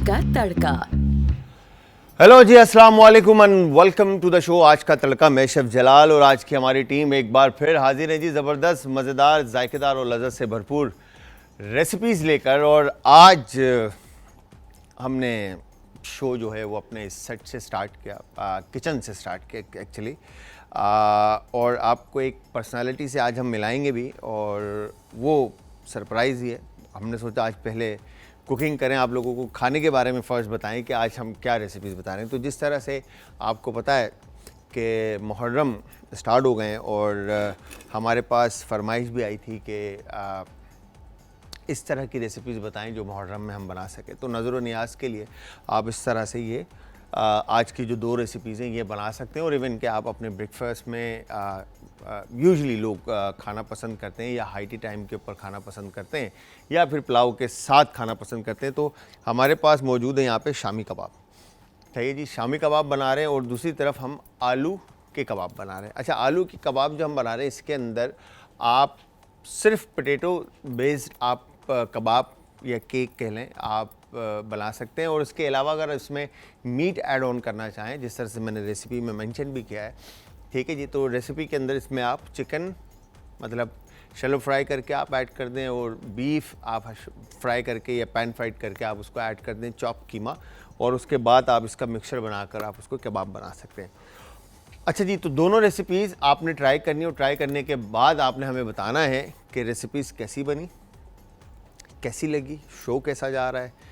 का तड़का। हेलो जी, अस्सलाम वालेकुम and welcome to the show Aaj का तड़का। मैं शेफ जलाल और आज की हमारी टीम एक बार फिर हाजिर है जी, ज़बरदस्त, मज़ेदार, जायकेदार और लज़्ज़त से भरपूर रेसिपीज़ लेकर। और आज हमने शो जो है वो अपने सेट से स्टार्ट किया, किचन से स्टार्ट किया एक्चुअली। और आपको एक पर्सनालिटी से आज हम मिलाएंगे भी, और वो सरप्राइज़ ही है। हमने सोचा आज पहले कुकिंग करें, आप लोगों को खाने के बारे में फ़र्स्ट बताएं कि आज हम क्या रेसिपीज़ बता रहे हैं। तो जिस तरह से आपको पता है कि मुहर्रम स्टार्ट हो गए हैं और हमारे पास फरमाइश भी आई थी कि इस तरह की रेसिपीज़ बताएं जो मुहर्रम में हम बना सकें। तो नज़र व नियाज़ के लिए आप इस तरह से ये आज की जो दो रेसिपीज़ हैं ये बना सकते हैं। और इवन कि आप अपने ब्रेकफास्ट में यूजुअली लोग खाना पसंद करते हैं या हाई टी टाइम के ऊपर खाना पसंद करते हैं या फिर पुलाव के साथ खाना पसंद करते हैं। तो हमारे पास मौजूद है यहाँ पे शामी कबाब। सही है जी, शामी कबाब बना रहे हैं और दूसरी तरफ हम आलू के कबाब बना रहे हैं। अच्छा, आलू के कबाब जो हम बना रहे हैं इसके अंदर आप सिर्फ पोटैटो बेस्ड आप कबाब या केक कह लें आप बना सकते हैं। और इसके अलावा अगर इसमें मीट ऐड ऑन करना चाहें, जिस तरह से मैंने रेसिपी में मेंशन भी किया है, ठीक है जी, तो रेसिपी के अंदर इसमें आप चिकन मतलब शैलो फ्राई करके आप ऐड कर दें और बीफ आप फ्राई करके या पैन फ्राइड करके आप उसको ऐड कर दें, चॉप कीमा, और उसके बाद आप इसका मिक्सचर बनाकर आप उसको कबाब बना सकते हैं। अच्छा जी, तो दोनों रेसिपीज़ आपने ट्राई करनी और ट्राई करने के बाद आपने हमें बताना है कि रेसिपीज़ कैसी बनी, कैसी लगी, शो कैसा जा रहा है,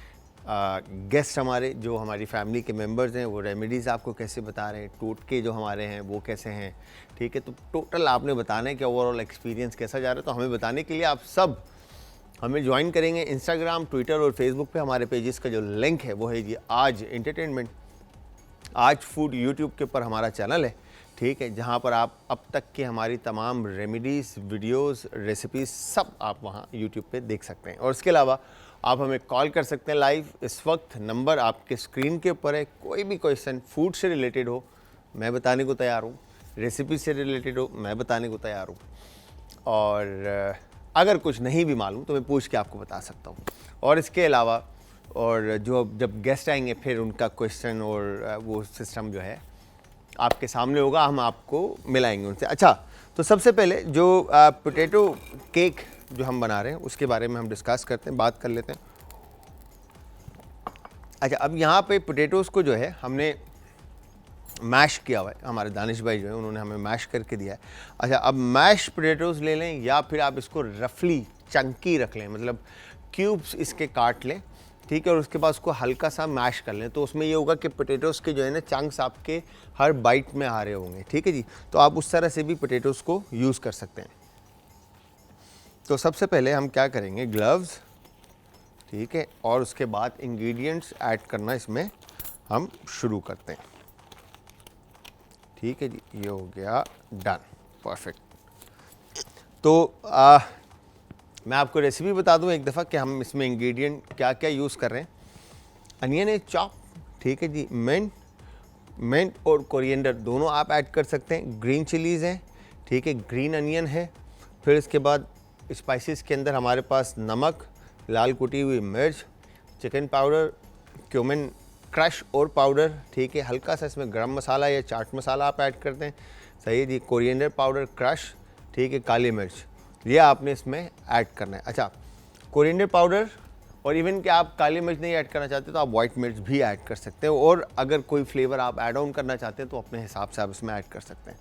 गेस्ट हमारे जो हमारी फैमिली के मेंबर्स हैं वो रेमेडीज़ आपको कैसे बता रहे हैं, टोटके जो हमारे हैं वो कैसे हैं, ठीक है। तो टोटल आपने बताना है कि ओवरऑल एक्सपीरियंस कैसा जा रहा है। तो हमें बताने के लिए आप सब हमें ज्वाइन करेंगे इंस्टाग्राम, ट्विटर और फेसबुक पे। हमारे पेजेस का जो लिंक है वो है जी आज एंटरटेनमेंट, आज फूड यूट्यूब के ऊपर हमारा चैनल है, ठीक है, जहाँ पर आप अब तक की हमारी तमाम रेमेडीज़, वीडियोस, रेसिपीज़ सब आप वहाँ यूट्यूब पे देख सकते हैं। और इसके अलावा आप हमें कॉल कर सकते हैं लाइव। इस वक्त नंबर आपके स्क्रीन के ऊपर है। कोई भी क्वेश्चन फूड से रिलेटेड हो मैं बताने को तैयार हूँ, रेसिपी से रिलेटेड हो मैं बताने को तैयार हूँ, और अगर कुछ नहीं भी मालूम तो मैं पूछ के आपको बता सकता हूँ। और इसके अलावा और जो जब गेस्ट आएंगे फिर उनका क्वेश्चन और वो सिस्टम जो है आपके सामने होगा, हम आपको मिलाएंगे उनसे। अच्छा, तो सबसे पहले जो पोटैटो केक जो हम बना रहे हैं उसके बारे में हम डिस्कस करते हैं, बात कर लेते हैं। अच्छा, अब यहाँ पे पोटैटोज़ को जो है हमने मैश किया हुआ है, हमारे दानिश भाई जो है उन्होंने हमें मैश करके दिया है। अच्छा, अब मैश पोटैटोज़ ले लें या फिर आप इसको रफली चंकी रख लें, मतलब क्यूब्स इसके काट लें, ठीक है, और उसके बाद उसको हल्का सा मैश कर लें। तो उसमें ये होगा कि पोटैटोज़ के जो है ना चंक्स आपके हर बाइट में आ रहे होंगे, ठीक है जी। तो आप उस तरह से भी पोटैटोज़ को यूज़ कर सकते हैं। तो सबसे पहले हम क्या करेंगे, ग्लव्स, ठीक है, और उसके बाद इंग्रेडिएंट्स ऐड करना इसमें हम शुरू करते हैं, ठीक है जी। ये हो गया डन, परफेक्ट। तो मैं आपको रेसिपी बता दूं एक दफ़ा कि हम इसमें इंग्रेडिएंट क्या क्या यूज़ कर रहे हैं। अनियन है चॉप, ठीक है जी, मिंट और कोरिएंडर दोनों आप ऐड कर सकते हैं। ग्रीन चिलीज़ हैं, ठीक है, ग्रीन अनियन है। फिर इसके बाद स्पाइसेस के अंदर हमारे पास नमक, लाल कुटी हुई मिर्च, चिकन पाउडर, क्यूमिन क्रश और पाउडर, ठीक है, हल्का सा इसमें गरम मसाला या चाट मसाला आप ऐड करते हैं, सही है जी, कोरिएंडर पाउडर क्रश, ठीक है, काली मिर्च, ये आपने इसमें ऐड करना है। अच्छा, कोरिएंडर पाउडर और इवन कि आप काली मिर्च नहीं ऐड करना चाहते तो आप वाइट मिर्च भी ऐड कर सकते हो, और अगर कोई फ्लेवर आप ऐड ऑन करना चाहते हैं तो अपने हिसाब से आप इसमें ऐड कर सकते हैं,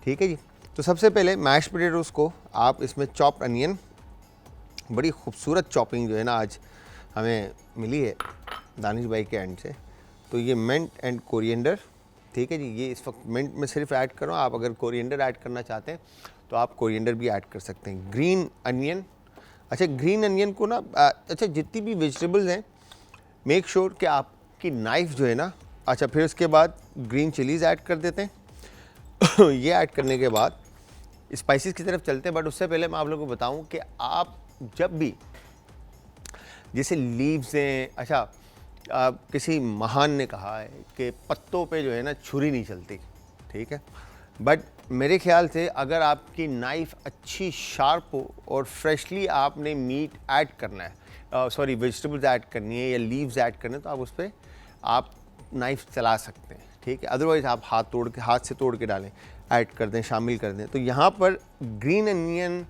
ठीक है जी। तो सबसे पहले मैश पोटैटोज़ को आप इसमें चॉप्ड अनियन, बड़ी खूबसूरत चॉपिंग जो है ना आज हमें मिली है दानिश भाई के एंड से। तो ये मिंट एंड कोरिएंडर, ठीक है जी, ये इस वक्त मिंट में सिर्फ ऐड करो। आप अगर कोरिएंडर ऐड करना चाहते हैं तो आप कोरिएंडर भी ऐड कर सकते हैं। ग्रीन अनियन, अच्छा ग्रीन अनियन को ना अच्छा जितनी भी वेजिटेबल्स हैं मेक श्योर कि आपकी नाइफ़ जो है ना, अच्छा फिर उसके बाद ग्रीन चिलीज़ ऐड कर देते हैं। ये ऐड करने के बाद स्पाइसेस की तरफ चलते हैं, बट उससे पहले मैं आप लोगों को बताऊं कि आप जब भी जैसे लीव्स हैं, अच्छा किसी महान ने कहा है कि पत्तों पे जो है ना छुरी नहीं चलती, ठीक है, बट मेरे ख्याल से अगर आपकी नाइफ़ अच्छी शार्प हो और फ्रेशली आपने मीट ऐड करना है सॉरी वेजिटेबल्स ऐड करनी है या लीव्स ऐड करने, तो आप उस पर आप नाइफ चला सकते हैं, ठीक है। अदरवाइज़ आप हाथ से तोड़ के डालें, ऐड कर दें, शामिल कर दें। तो यहाँ पर ग्रीन अनियन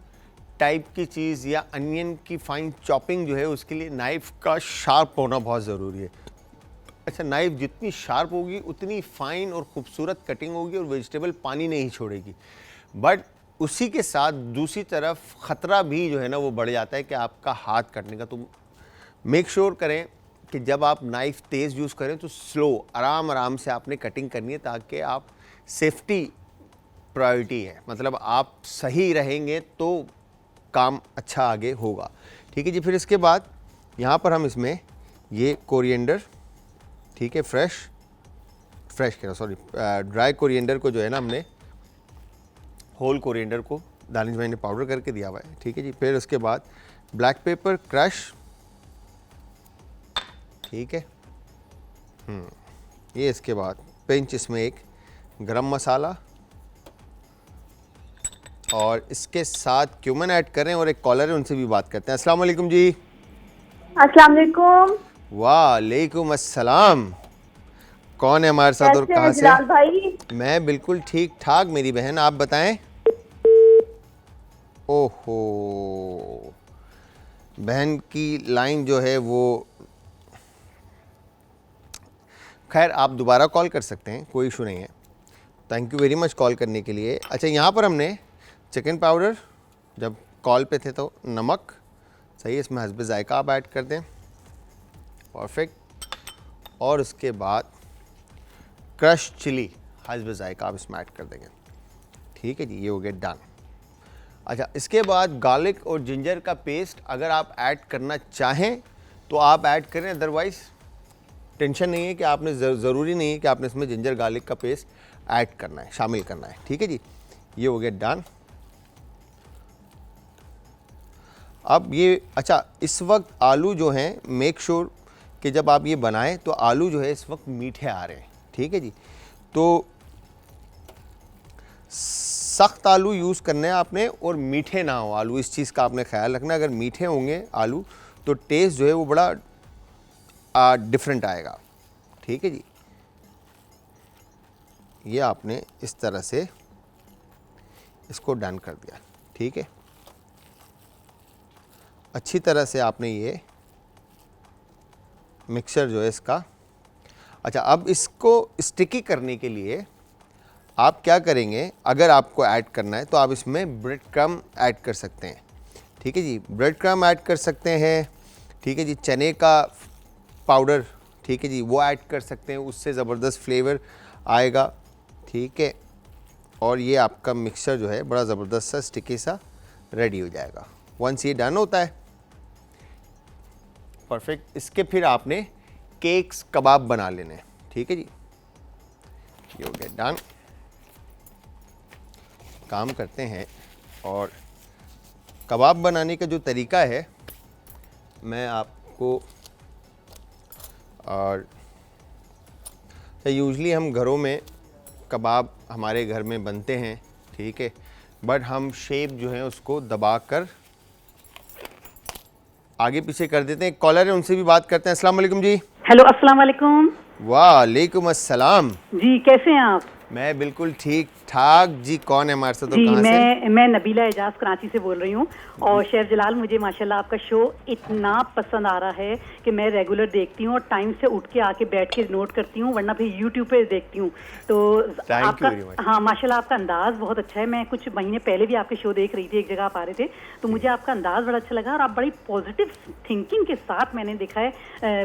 टाइप की चीज़ या अनियन की फाइन चॉपिंग जो है उसके लिए नाइफ़ का शार्प होना बहुत ज़रूरी है। अच्छा, नाइफ़ जितनी शार्प होगी उतनी फाइन और ख़ूबसूरत कटिंग होगी और वेजिटेबल पानी नहीं छोड़ेगी। बट उसी के साथ दूसरी तरफ ख़तरा भी जो है ना वो बढ़ जाता है कि आपका हाथ कटने का। तो मेक श्योर करें कि जब आप नाइफ़ तेज़ यूज़ करें तो स्लो, आराम से आपने कटिंग करनी है, ताकि आप सेफ्टी प्रायोरिटी है, मतलब आप सही रहेंगे तो काम अच्छा आगे होगा, ठीक है जी। फिर इसके बाद यहाँ पर हम इसमें ये कोरिएंडर, ठीक है, फ्रेश कह रहा, सॉरी, ड्राई कोरिएंडर को जो है ना हमने होल कोरिएंडर को दानिश भाई ने पाउडर करके दिया हुआ है, ठीक है जी। फिर उसके बाद ब्लैक पेपर क्रश, ठीक है, ये इसके बाद पिंच इसमें एक गरम मसाला और इसके साथ क्यूमन ऐड करें। और एक कॉलर है, उनसे भी बात करते हैं। अस्सलाम वालेकुम जी। अस्सलाम वालेकुम। वालेकुम अस्सलाम। कौन है हमारे साथ और कहाँ से? जलाल भाई। मैं बिल्कुल ठीक ठाक मेरी बहन, आप बताएं। ओहो, बहन की लाइन जो है वो, खैर आप दोबारा कॉल कर सकते हैं, कोई इशू नहीं है। Thank you very much call करने के लिए। अच्छा, यहाँ पर हमने चिकन पाउडर, जब कॉल पे थे तो नमक, सही है, इसमें हस्बे जायका आप ऐड कर दें, परफेक्ट। और उसके बाद क्रश चिली हस्बे जायका आप इसमें ऐड कर देंगे, ठीक है जी, ये हो गया डन। अच्छा, इसके बाद गार्लिक और जिंजर का पेस्ट अगर आप ऐड करना चाहें तो आप ऐड करें, अदरवाइज़ टेंशन नहीं है कि आपने ज़रूरी नहीं है कि आपने इसमें जिंजर गार्लिक का पेस्ट ऐड करना है, शामिल करना है, ठीक है जी, ये हो गया डन। अब ये, अच्छा, इस वक्त आलू जो हैं, मेक श्योर कि जब आप ये बनाएं तो आलू जो है इस वक्त मीठे आ रहे हैं, ठीक है जी। तो सख्त आलू यूज़ करने हैं आपने और मीठे ना हो आलू, इस चीज़ का आपने ख्याल रखना। अगर मीठे होंगे आलू तो टेस्ट जो है वो बड़ा डिफरेंट आएगा, ठीक है जी। ये आपने इस तरह से इसको डन कर दिया, ठीक है। अच्छी तरह से आपने ये मिक्सचर जो है इसका, अच्छा, अब इसको स्टिकी करने के लिए आप क्या करेंगे, अगर आपको ऐड करना है तो आप इसमें ब्रेड क्रम्ब ऐड कर सकते हैं, ठीक है जी, ब्रेड क्रम्ब ऐड कर सकते हैं, ठीक है जी। चने का पाउडर, ठीक है जी, वो ऐड कर सकते हैं, उससे ज़बरदस्त फ्लेवर आएगा, ठीक है। और ये आपका मिक्सचर जो है बड़ा ज़बरदस्त सा स्टिकी सा रेडी हो जाएगा। वंस ये डन होता है, परफेक्ट, इसके फिर आपने केक्स कबाब बना लेने हैं, ठीक है जी, ये हो गया डन। काम करते हैं, और कबाब बनाने का जो तरीका है मैं आपको, और यूजुअली हम घरों में कबाब हमारे घर में बनते हैं, ठीक है, बट हम शेप जो है उसको दबाकर आगे पीछे कर देते हैं। एक कॉलर है, उनसे भी बात करते हैं। अस्सलाम वालेकुम जी। हेलो, अस्सलाम वालेकुम। वालेकुम अस्सलाम। जी, कैसे हैं आप? मैं बिल्कुल ठीक ठाक जी। कौन है हमारे साथ और जी, कहाँ से? मैं नबीला एजाज कराची से बोल रही हूँ। और शेफ जलाल, मुझे माशाल्लाह आपका शो इतना पसंद आ रहा है कि मैं रेगुलर देखती हूँ और टाइम से उठ के आके बैठ के नोट करती हूँ, वरना फिर यूट्यूब पे देखती हूँ। तो आपका, हाँ माशाल्लाह आपका अंदाज बहुत अच्छा है। मैं कुछ महीने पहले भी आपके शो देख रही थी, एक जगह आप आ रहे थे, तो मुझे आपका अंदाज बड़ा अच्छा लगा और आप बड़ी पॉजिटिव थिंकिंग के साथ, मैंने देखा है,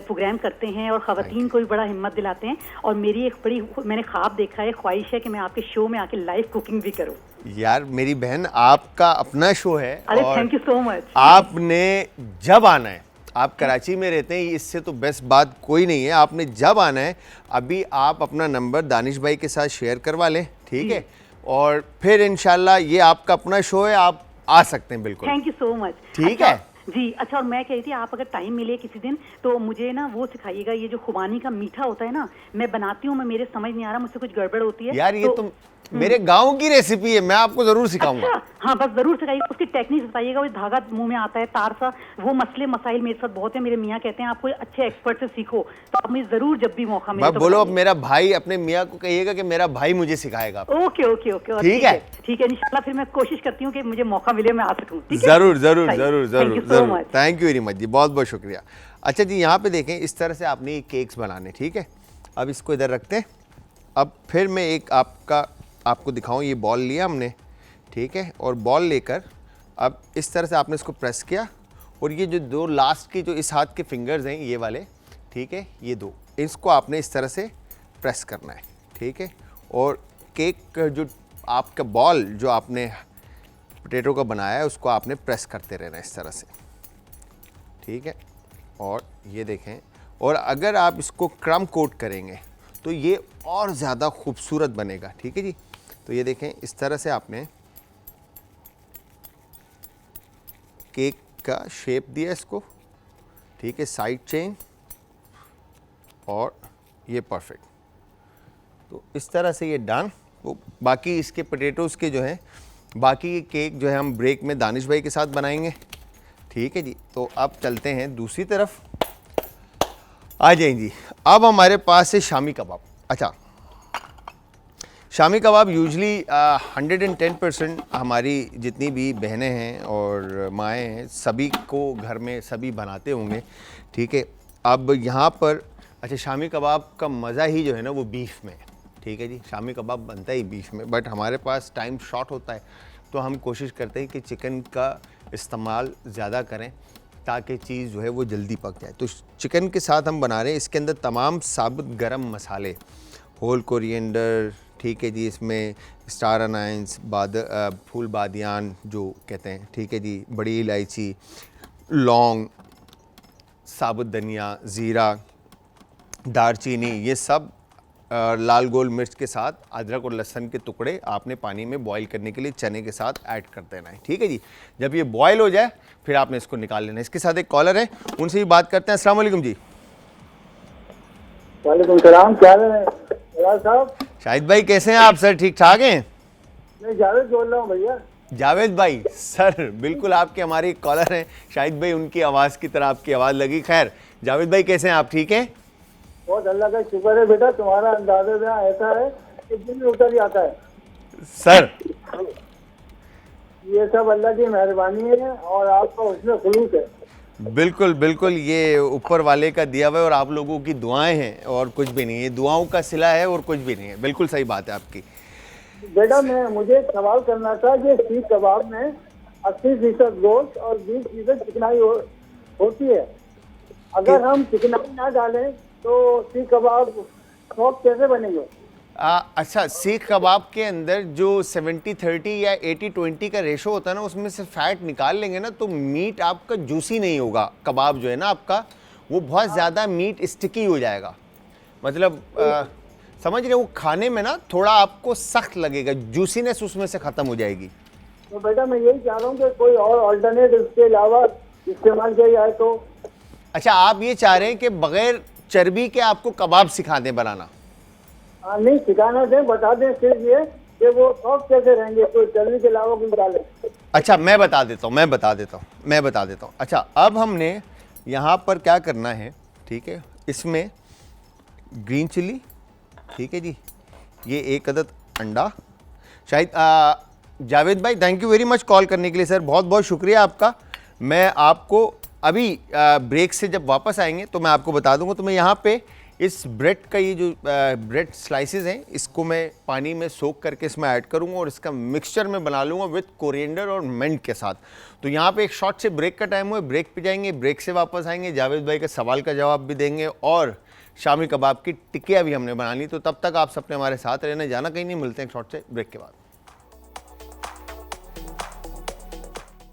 प्रोग्राम करते हैं और ख़वातीन को भी बड़ा हिम्मत दिलाते हैं। और मेरी एक बड़ी, मैंने ख्वाब देखा है, ख्वाहिश है कि मैं आपके शो में आके लाइव कुकिंग भी करूं। यार मेरी बहन, आपका अपना शो है। अरे थैंक यू सो मच। आपने जब आना है, आप कराची में रहते हैं, इससे तो बेस्ट बात कोई नहीं है। आपने जब आना है, अभी आप अपना नंबर दानिश भाई के साथ शेयर करवा लें, ठीक है, और फिर इंशाल्लाह ये आपका अपना शो है, आप आ सकते हैं बिल्कुल। Thank you so much. ठीक अच्छा, है जी। अच्छा, और मैं कह रही थी, आप अगर टाइम मिले किसी दिन तो मुझे ना वो सिखाइएगा, ये जो खुबानी का मीठा होता है ना, मैं बनाती हूँ, मैं मेरे समझ नहीं आ रहा, मुझसे कुछ गड़बड़ होती है यार। ये तो तुम मेरे गांव की रेसिपी है, मैं आपको जरूर सिखाऊंगा। अच्छा, हाँ बस जरूर सिखाइए, उसकी टेक्निक बताइएगा। वो धागा मुंह में आता है तार सा, वो मसले मसाइल मेरे साथ बहुत है। मेरे मियाँ कहते हैं आप कोई अच्छे एक्सपर्ट से सीखो, तो आप मुझे जरूर जब भी मौका मिले मैं तो बोलो, अब बताइए। मेरा भाई, अपने मियाँ को कहिएगा कि मेरा भाई मुझे सिखाएगा। ओके ओके ओके, और ठीक है? ठीक है, इंशाल्लाह फिर मैं कोशिश करती हूँ कि मुझे मौका मिले, मैं आ सकूँ। ठीक है, जरूर जरूर सही। जरूर Thank जरूर you so जरूर, much। Thank you very much जी, बहुत बहुत शुक्रिया। अच्छा जी, यहाँ पे देखें, इस तरह से आपने ये केक्स बनाने, ठीक है। अब इसको इधर रखते हैं। अब फिर मैं एक आपको दिखाऊं, ये बॉल लिया हमने, ठीक है, और बॉल लेकर अब इस तरह से आपने इसको प्रेस किया, और ये जो दो लास्ट के जो इस हाथ के फिंगर्स हैं ये वाले, ठीक है, ये दो, इसको आपने इस तरह से प्रेस करना है, ठीक है। और केक का जो आपका बॉल जो आपने पोटैटो का बनाया है उसको आपने प्रेस करते रहना इस तरह से, ठीक है। और ये देखें, और अगर आप इसको क्रम कोट करेंगे तो ये और ज़्यादा खूबसूरत बनेगा, ठीक है जी। तो ये देखें, इस तरह से आपने केक का शेप दिया इसको, ठीक है, साइड चेन, और ये परफेक्ट। तो इस तरह से ये डन। तो बाकी इसके पोटैटोज़ के जो हैं, बाकी केक जो है हम ब्रेक में दानिश भाई के साथ बनाएंगे, ठीक है जी। तो अब चलते हैं दूसरी तरफ, आ जाएं जी। अब हमारे पास है शामी कबाब। अच्छा, शामी कबाब यूजली 110% हमारी जितनी भी बहनें हैं और माएँ हैं, सभी को घर में सभी बनाते होंगे, ठीक है। अब यहाँ पर अच्छा, शामी कबाब का मज़ा ही जो है ना वो बीफ में है, ठीक है जी। शामी कबाब बनता ही बीफ में, बट हमारे पास टाइम शॉर्ट होता है, तो हम कोशिश करते हैं कि चिकन का इस्तेमाल ज़्यादा करें ताकि चीज़ जो है वो जल्दी पक जाए। तो चिकन के साथ हम बना रहे हैं, इसके अंदर तमाम साबुत गरम मसाले, होल कोरिएंडर, ठीक है जी, इसमें स्टार अनाइंस, फूल बादियान जो कहते हैं, ठीक है जी, बड़ी इलायची, लौंग, साबुत धनिया, ज़ीरा, दारचीनी, ये सब लाल गोल मिर्च के साथ अदरक और लहसुन के टुकड़े आपने पानी में बॉईल करने के लिए चने के साथ ऐड कर देना है, ठीक है जी। जब ये बॉईल हो जाए फिर आपने इसको निकाल लेना है। इसके साथ एक कॉलर है, उनसे भी बात करते हैं। अस्सलाम वालेकुम जी। वालेकुम सलाम, क्या है साहब? शाहिद भाई कैसे हैं आप सर? ठीक ठाक हैं? मैं जावेद बोल रहा हूँ भैया। जावेद भाई सर, बिल्कुल आपके हमारे एक कॉलर हैं शाहिद भाई, उनकी आवाज़ की तरह आपकी आवाज़ लगी। खैर जावेद भाई कैसे हैं आप? ठीक हैं? बहुत अल्लाह का शुक्र है बेटा, तुम्हारा अंदाजा जरा ऐसा है कि दिल में उतर जाता है सर। ये सब अल्लाह की मेहरबानी है और आपका हुस्न खुलूस है। बिल्कुल बिल्कुल, ये ऊपर वाले का दिया हुआ है और आप लोगों की दुआएं हैं और कुछ भी नहीं है, दुआओं का सिला है और कुछ भी नहीं है। बिल्कुल सही बात है आपकी। बेटा मुझे एक सवाल करना था कि सीख कबाब में 80% गोश्त और 20% चिकनाई होती है। अगर हम चिकनाई ना डालें तो सीख कबाब सॉफ्ट कैसे बनेंगे? अच्छा, सीख कबाब के अंदर जो 70-30 या 80-20 का रेशो होता है ना, उसमें से फैट निकाल लेंगे ना तो मीट आपका जूसी नहीं होगा। कबाब जो है ना आपका, वो बहुत ज़्यादा मीट स्टिकी हो जाएगा। मतलब समझ रहे हो, खाने में ना थोड़ा आपको सख्त लगेगा, जूसीनेस उसमें से ख़त्म हो जाएगी। तो बेटा मैं यही चाह रहा हूँ कि कोई और ऑल्टरनेट इसके अलावा इस्तेमाल किया जाए तो। अच्छा, आप ये चाह रहे हैं कि बगैर चर्बी के आपको कबाब सिखा दें बनाना? नहीं सिखाना दें, बता दें सिर्फ ये कि वो सॉफ्ट कैसे रहेंगे, कोई चर्बी के अलावा कुछ डालें। अच्छा, मैं बता देता हूँ। अच्छा, अब हमने यहाँ पर क्या करना है, ठीक है, इसमें ग्रीन चिली, ठीक है जी, ये एक अदद अंडा। शायद जावेद भाई thank you very much call करने के लिए सर, बहुत बहुत शुक्रिया आपका। मैं आपको अभी ब्रेक से जब वापस आएंगे तो मैं आपको बता दूंगा। तो मैं यहाँ पे इस ब्रेड का ये जो ब्रेड स्लाइसेस हैं, इसको मैं पानी में सोक करके इसमें ऐड करूँगा और इसका मिक्सचर मैं बना लूँगा विद कोरिएंडर और मिंट के साथ। तो यहाँ पे एक शॉर्ट से ब्रेक का टाइम हुआ, ब्रेक पे जाएंगे, ब्रेक से वापस आएंगे, जावेद भाई का सवाल का जवाब भी देंगे और शामी कबाब की टिक्कियाँ भी हमने बना ली। तो तब तक आप सबने हमारे साथ रहना, जाना कहीं नहीं, मिलते हैं शॉर्ट से ब्रेक के बाद।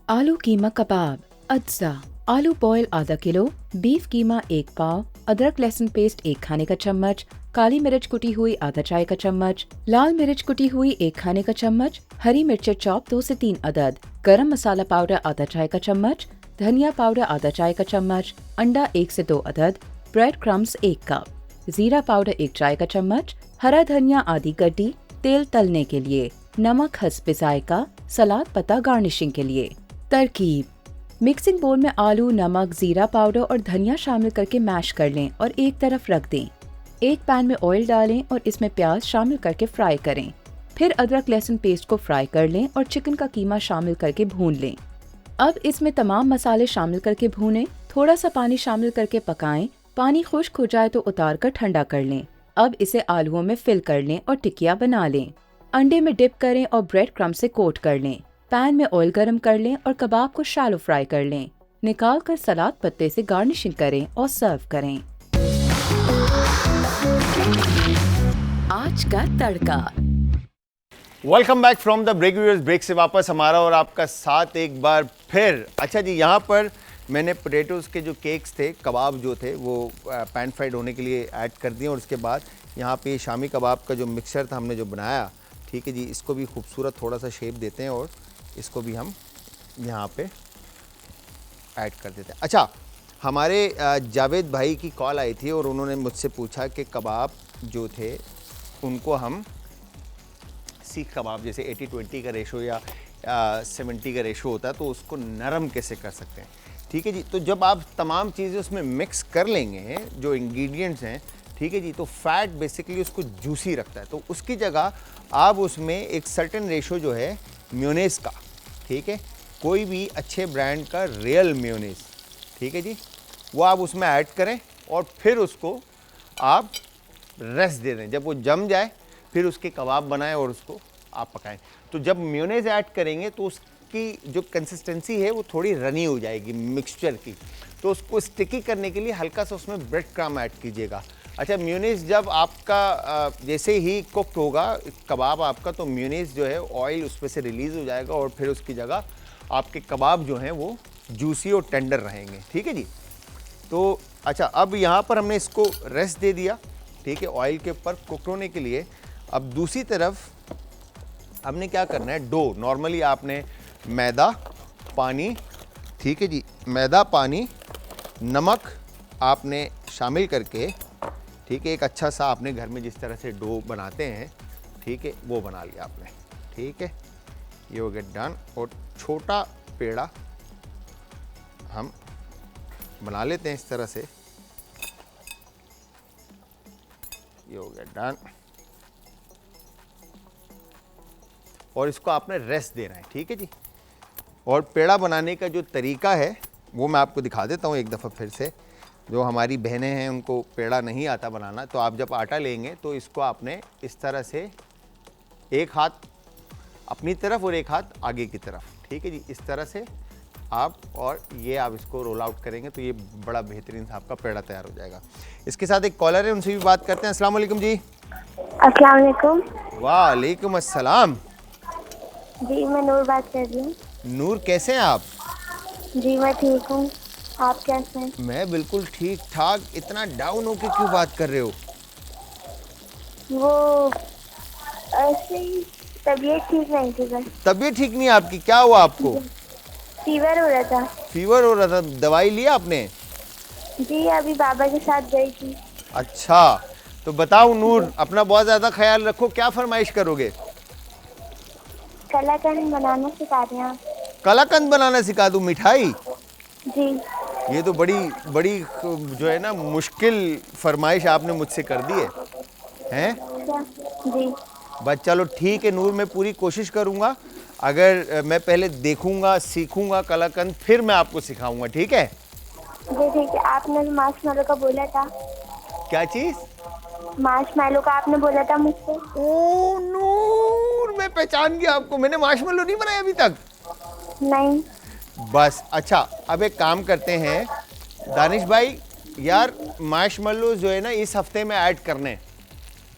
आलू कीमा कबाब अज्जा। आलू बॉयल आधा किलो, बीफ कीमा 1 पाव, अदरक लहसुन पेस्ट 1 खाने का चम्मच, काली मिर्च कुटी हुई आधा चाय का चम्मच, लाल मिर्च कुटी हुई 1 खाने का चम्मच, हरी मिर्च चॉप 2 से 3 अदद, गरम मसाला पाउडर आधा चाय का चम्मच, धनिया पाउडर आधा चाय का चम्मच, अंडा 1 से 2 अदद, ब्रेड क्रम्स 1 कप, जीरा पाउडर 1 चाय का चम्मच, हरा धनिया आधी गड्डी, तेल तलने के लिए, नमक हस्ब जायका, सलाद पत्ता गार्निशिंग के लिए। तरकीब: मिक्सिंग बोल में आलू, नमक, जीरा पाउडर और धनिया शामिल करके मैश कर लें और एक तरफ रख दें। एक पैन में ऑयल डालें और इसमें प्याज शामिल करके फ्राई करें। फिर अदरक लहसुन पेस्ट को फ्राई कर लें और चिकन का कीमा शामिल करके भून लें। अब इसमें तमाम मसाले शामिल करके भूनें। थोड़ा सा पानी शामिल करके पकाएं। पानी खुश्क हो जाए तो उतार कर ठंडा कर लें। अब इसे आलूओं में फिल कर लें और टिकिया बना लें। अंडे में डिप करें और ब्रेड क्रम्ब से कोट कर लें। पैन में ऑयल गरम कर लें और कबाब को शैलो फ्राई कर लें। निकाल कर सलाद पत्ते से गार्निशिंग करें और सर्व करें। आज का तड़का। Welcome back from the break. Viewers, break से वापस हमारा और आपका साथ एक बार फिर। अच्छा जी, यहाँ पर मैंने पोटैटोज़ के जो केक्स थे, कबाब जो थे, वो पैन फ्राइड होने के लिए ऐड कर दिए और उसके बाद यहाँ पे शामी कबाब का जो मिक्सचर था हमने जो बनाया, ठीक है जी, इसको भी खूबसूरत थोड़ा सा शेप देते हैं और इसको भी हम यहाँ पे ऐड कर देते हैं। अच्छा, हमारे जावेद भाई की कॉल आई थी और उन्होंने मुझसे पूछा कि कबाब जो थे उनको हम सीख कबाब जैसे 80-20 का रेशो या 70 का रेशो होता है तो उसको नरम कैसे कर सकते हैं। ठीक है जी, तो जब आप तमाम चीज़ें उसमें मिक्स कर लेंगे जो इंग्रेडिएंट्स हैं, ठीक है जी, तो फैट बेसिकली उसको जूसी रखता है। तो उसकी जगह आप उसमें एक सर्टेन रेशो जो है मेयोनेज़ का, ठीक है, कोई भी अच्छे ब्रांड का रियल मेयोनेज़, ठीक है जी, वो आप उसमें ऐड करें और फिर उसको आप रेस्ट दे दें। जब वो जम जाए फिर उसके कबाब बनाएं और उसको आप पकाएं। तो जब मेयोनेज़ ऐड करेंगे तो उसकी जो कंसिस्टेंसी है वो थोड़ी रनी हो जाएगी मिक्सचर की। तो उसको स्टिकी करने के लिए हल्का सा उसमें ब्रेड क्रम्ब ऐड कीजिएगा। अच्छा, मेयोनेज़ जब आपका जैसे ही कुक होगा कबाब आपका, तो मेयोनेज़ जो है ऑयल उसमें से रिलीज़ हो जाएगा और फिर उसकी जगह आपके कबाब जो हैं वो जूसी और टेंडर रहेंगे। ठीक है जी। तो अच्छा, अब यहाँ पर हमने इसको रेस्ट दे दिया, ठीक है, ऑयल के ऊपर कुक होने के लिए। अब दूसरी तरफ हमने क्या करना है, डो। नॉर्मली आपने मैदा, पानी, ठीक है जी, मैदा, पानी, नमक आपने शामिल करके, ठीक है, एक अच्छा सा आपने घर में जिस तरह से डो बनाते हैं, ठीक है, वो बना लिया आपने। ठीक है, ये हो गया डन। और छोटा पेड़ा हम बना लेते हैं इस तरह से। ये हो गया डन। और इसको आपने रेस्ट देना है। ठीक है जी। और पेड़ा बनाने का जो तरीका है वो मैं आपको दिखा देता हूँ एक दफ़ा फिर से। जो हमारी बहनें हैं उनको पेड़ा नहीं आता बनाना, तो आप जब आटा लेंगे तो इसको आपने इस तरह से एक हाथ अपनी तरफ और एक हाथ आगे की तरफ, ठीक है जी, इस तरह से आप, और ये आप इसको रोल आउट करेंगे तो ये बड़ा बेहतरीन सा आपका पेड़ा तैयार हो जाएगा। इसके साथ एक कॉलर है, उनसे भी बात करते हैं। अस्सलाम वालेकुम जी। अस्सलाम वालेकुम। वालेकुम अस्सलाम। जी, मैं नूर बात कर रही हूँ। नूर, कैसे हैं आप? जी, मैं ठीक हूँ, आप कैसे हैं? मैं बिल्कुल ठीक ठाक। इतना डाउन होके क्यों बात कर रहे हो? वो ऐसे ही तबीयत ठीक नहीं थी बस। तबीयत ठीक नहीं है आपकी? क्या हुआ आपको? फीवर हो रहा था। फीवर हो रहा था, दवाई लिया आपने? जी, अभी बाबा के साथ गई थी। अच्छा, तो बताओ नूर, अपना बहुत ज़्यादा ख्याल रखो। क्या फरमाइश करोगे? कलाकंद बनाना सिखा रहे हैं। कलाकंद बनाना सिखा दूँ? मिठाई? जी। ये तो बड़ी जो है ना मुश्किल फरमाइश आपने मुझसे कर दी हैं? अच्छा, जी। बस चलो ठीक है नूर, मैं पूरी कोशिश करूँगा। अगर मैं पहले देखूँगा, सीखूँगा कलाकंद, फिर मैं आपको सिखाऊँगा, ठीक है? जी ठीक है। आपने मार्शमैलो का बोला था। क्या चीज़? मार्शमैलो का आपने बोला था मुझसे। ओ नूर, मैं पहचान गया आपको। मैंने मार्शमैलो नहीं बनाया अभी तक? नहीं। बस अच्छा, अब एक काम करते हैं दानिश भाई, यार मार्शमैलो जो है ना इस हफ्ते में ऐड करने,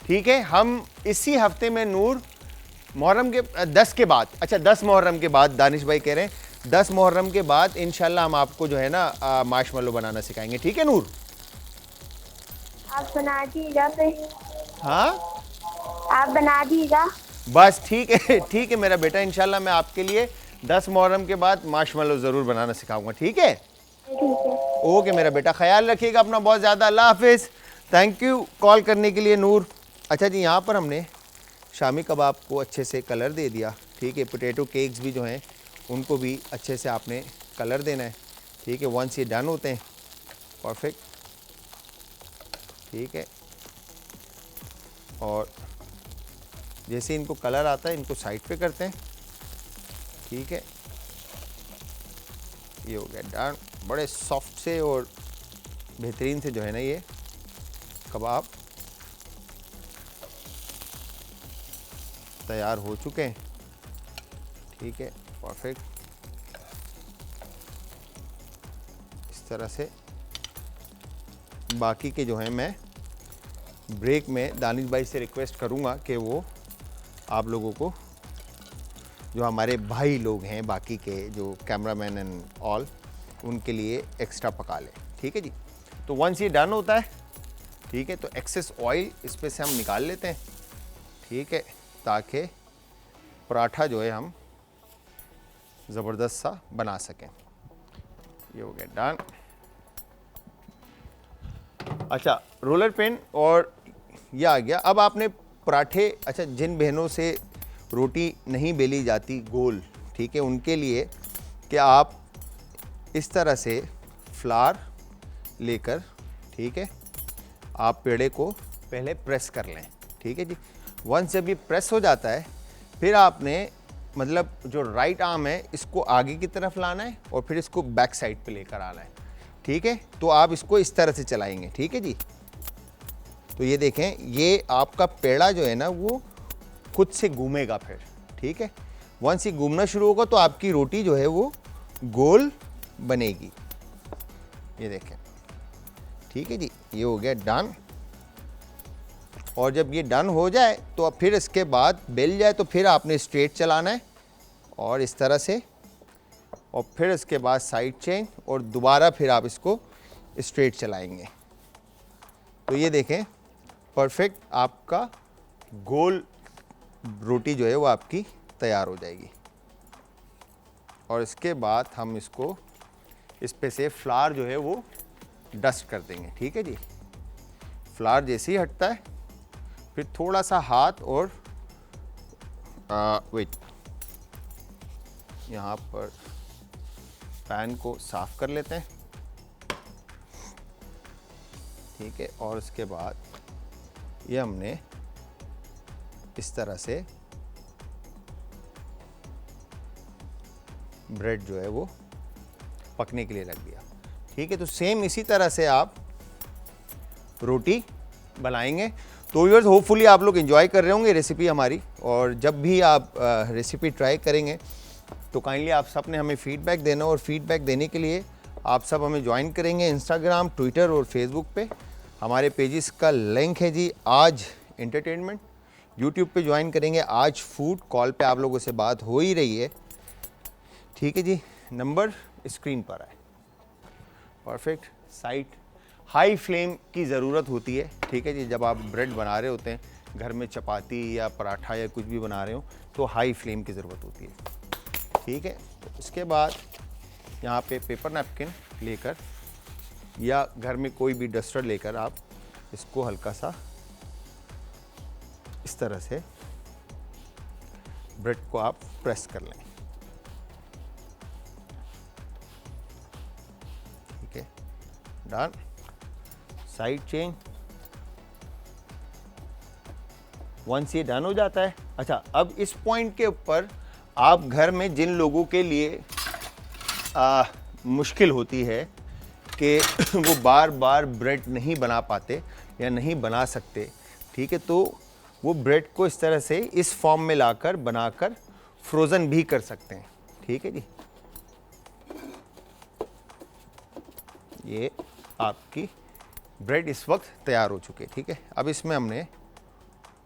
ठीक है? हम इसी हफ्ते में नूर, मुहर्रम के 10 के बाद, अच्छा 10 मुहर्रम के बाद, दानिश भाई कह रहे हैं 10 मुहर्रम के बाद इंशाल्लाह हम आपको जो है ना मार्शमैलो बनाना सिखाएंगे, ठीक है नूर? आप बना दीजिएगा फिर। हाँ, आप बना दीजिएगा। बस ठीक है मेरा बेटा, इंशाल्लाह मैं आपके लिए 10 मुहर्रम के बाद मार्शमैलो ज़रूर बनाना सिखाऊंगा, ठीक है? ठीक है। ओके मेरा बेटा, ख्याल रखिएगा अपना बहुत ज़्यादा। अल्लाह हाफिज़। थैंक यू कॉल करने के लिए नूर। अच्छा जी, यहाँ पर हमने शामी कबाब को अच्छे से कलर दे दिया, ठीक है। पोटैटो केक्स भी जो हैं उनको भी अच्छे से आपने कलर देना है, ठीक है। वंस ये डन होते हैं, परफेक्ट, ठीक है। और जैसे इनको कलर आता है इनको साइड पे करते हैं, ठीक है। ये हो गया डन। बड़े सॉफ्ट से और बेहतरीन से जो है ना ये कबाब तैयार हो चुके हैं, ठीक है, परफेक्ट। इस तरह से बाकी के जो हैं मैं ब्रेक में दानिश भाई से रिक्वेस्ट करूंगा कि वो आप लोगों को, जो हमारे भाई लोग हैं बाकी के जो कैमरामैन एंड ऑल, उनके लिए एक्स्ट्रा पका लें, ठीक है जी। तो वंस ये डन होता है, ठीक है, तो एक्सेस ऑयल इस पे से हम निकाल लेते हैं, ठीक है, ताकि पराठा जो है हम ज़बरदस्त सा बना सकें। ये हो गया डन। अच्छा, रोलर पेन और ये आ गया। अब आपने पराठे, अच्छा, जिन बहनों से रोटी नहीं बेली जाती गोल, ठीक है, उनके लिए कि आप इस तरह से फ्लार लेकर, ठीक है, आप पेड़े को पहले प्रेस कर लें, ठीक है जी। वंस जब ये प्रेस हो जाता है, फिर आपने मतलब जो राइट आर्म है इसको आगे की तरफ लाना है और फिर इसको बैक साइड पे लेकर आना है, ठीक है। तो आप इसको इस तरह से चलाएंगे, ठीक है जी। तो ये देखें, ये आपका पेड़ा जो है ना वो खुद से घूमेगा फिर, ठीक है। वंस ये घूमना शुरू होगा तो आपकी रोटी जो है वो गोल बनेगी। ये देखें, ठीक है जी। ये हो गया डन। और जब ये डन हो जाए तो अब फिर इसके बाद बेल जाए तो फिर आपने स्ट्रेट चलाना है और इस तरह से, और फिर इसके बाद साइड चेंज और दोबारा फिर आप इसको स्ट्रेट चलाएंगे। तो ये देखें, परफेक्ट आपका गोल रोटी जो है वो आपकी तैयार हो जाएगी। और इसके बाद हम इसको इस पे से फ्लावर जो है वो डस्ट कर देंगे, ठीक है जी। फ्लावर जैसे ही हटता है फिर थोड़ा सा हाथ और वेट, यहाँ पर पैन को साफ कर लेते हैं, ठीक है। और उसके बाद ये हमने इस तरह से ब्रेड जो है वो पकने के लिए रख दिया, ठीक है। तो सेम इसी तरह से आप रोटी बनाएंगे। तो व्यूअर्स, होपफुली आप लोग एंजॉय कर रहे होंगे रेसिपी हमारी, और जब भी आप रेसिपी ट्राई करेंगे तो काइंडली आप सब ने हमें फीडबैक देना, और फीडबैक देने के लिए आप सब हमें ज्वाइन करेंगे इंस्टाग्राम, ट्विटर और फेसबुक पे। हमारे पेजेस का लिंक है जी आज एंटरटेनमेंट। यूट्यूब पे ज्वाइन करेंगे आज फूड। कॉल पे आप लोगों से बात हो ही रही है, ठीक है जी। नंबर स्क्रीन पर आए, परफेक्ट। साइड हाई फ्लेम की ज़रूरत होती है, ठीक है जी। जब आप ब्रेड बना रहे होते हैं घर में, चपाती या पराठा या कुछ भी बना रहे हो, तो हाई फ्लेम की ज़रूरत होती है, ठीक है। इसके बाद यहाँ पे पेपर नैपकिन लेकर या घर में कोई भी डस्टर लेकर आप इसको हल्का सा इस तरह से ब्रेड को आप प्रेस कर लें, ठीक है, डन। Side change. वंस ये डन हो जाता है, अच्छा, अब इस पॉइंट के ऊपर आप घर में जिन लोगों के लिए मुश्किल होती है कि वो बार बार ब्रेड नहीं बना पाते या नहीं बना सकते, ठीक है, तो वो ब्रेड को इस तरह से इस फॉर्म में लाकर बनाकर फ्रोज़न भी कर सकते हैं, ठीक है जी। ये आपकी ब्रेड इस वक्त तैयार हो चुके, ठीक है। अब इसमें हमने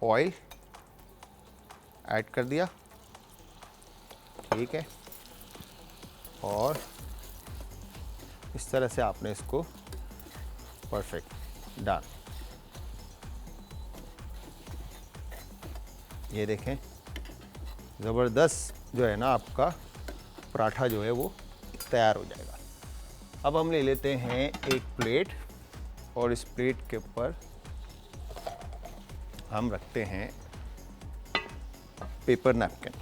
ऑयल ऐड कर दिया, ठीक है, और इस तरह से आपने इसको परफेक्ट डाल। ये देखें, ज़बरदस्त जो है ना आपका पराठा जो है वो तैयार हो जाएगा। अब हम ले लेते हैं एक प्लेट, और इस प्लेट के ऊपर हम रखते हैं पेपर नैपकिन।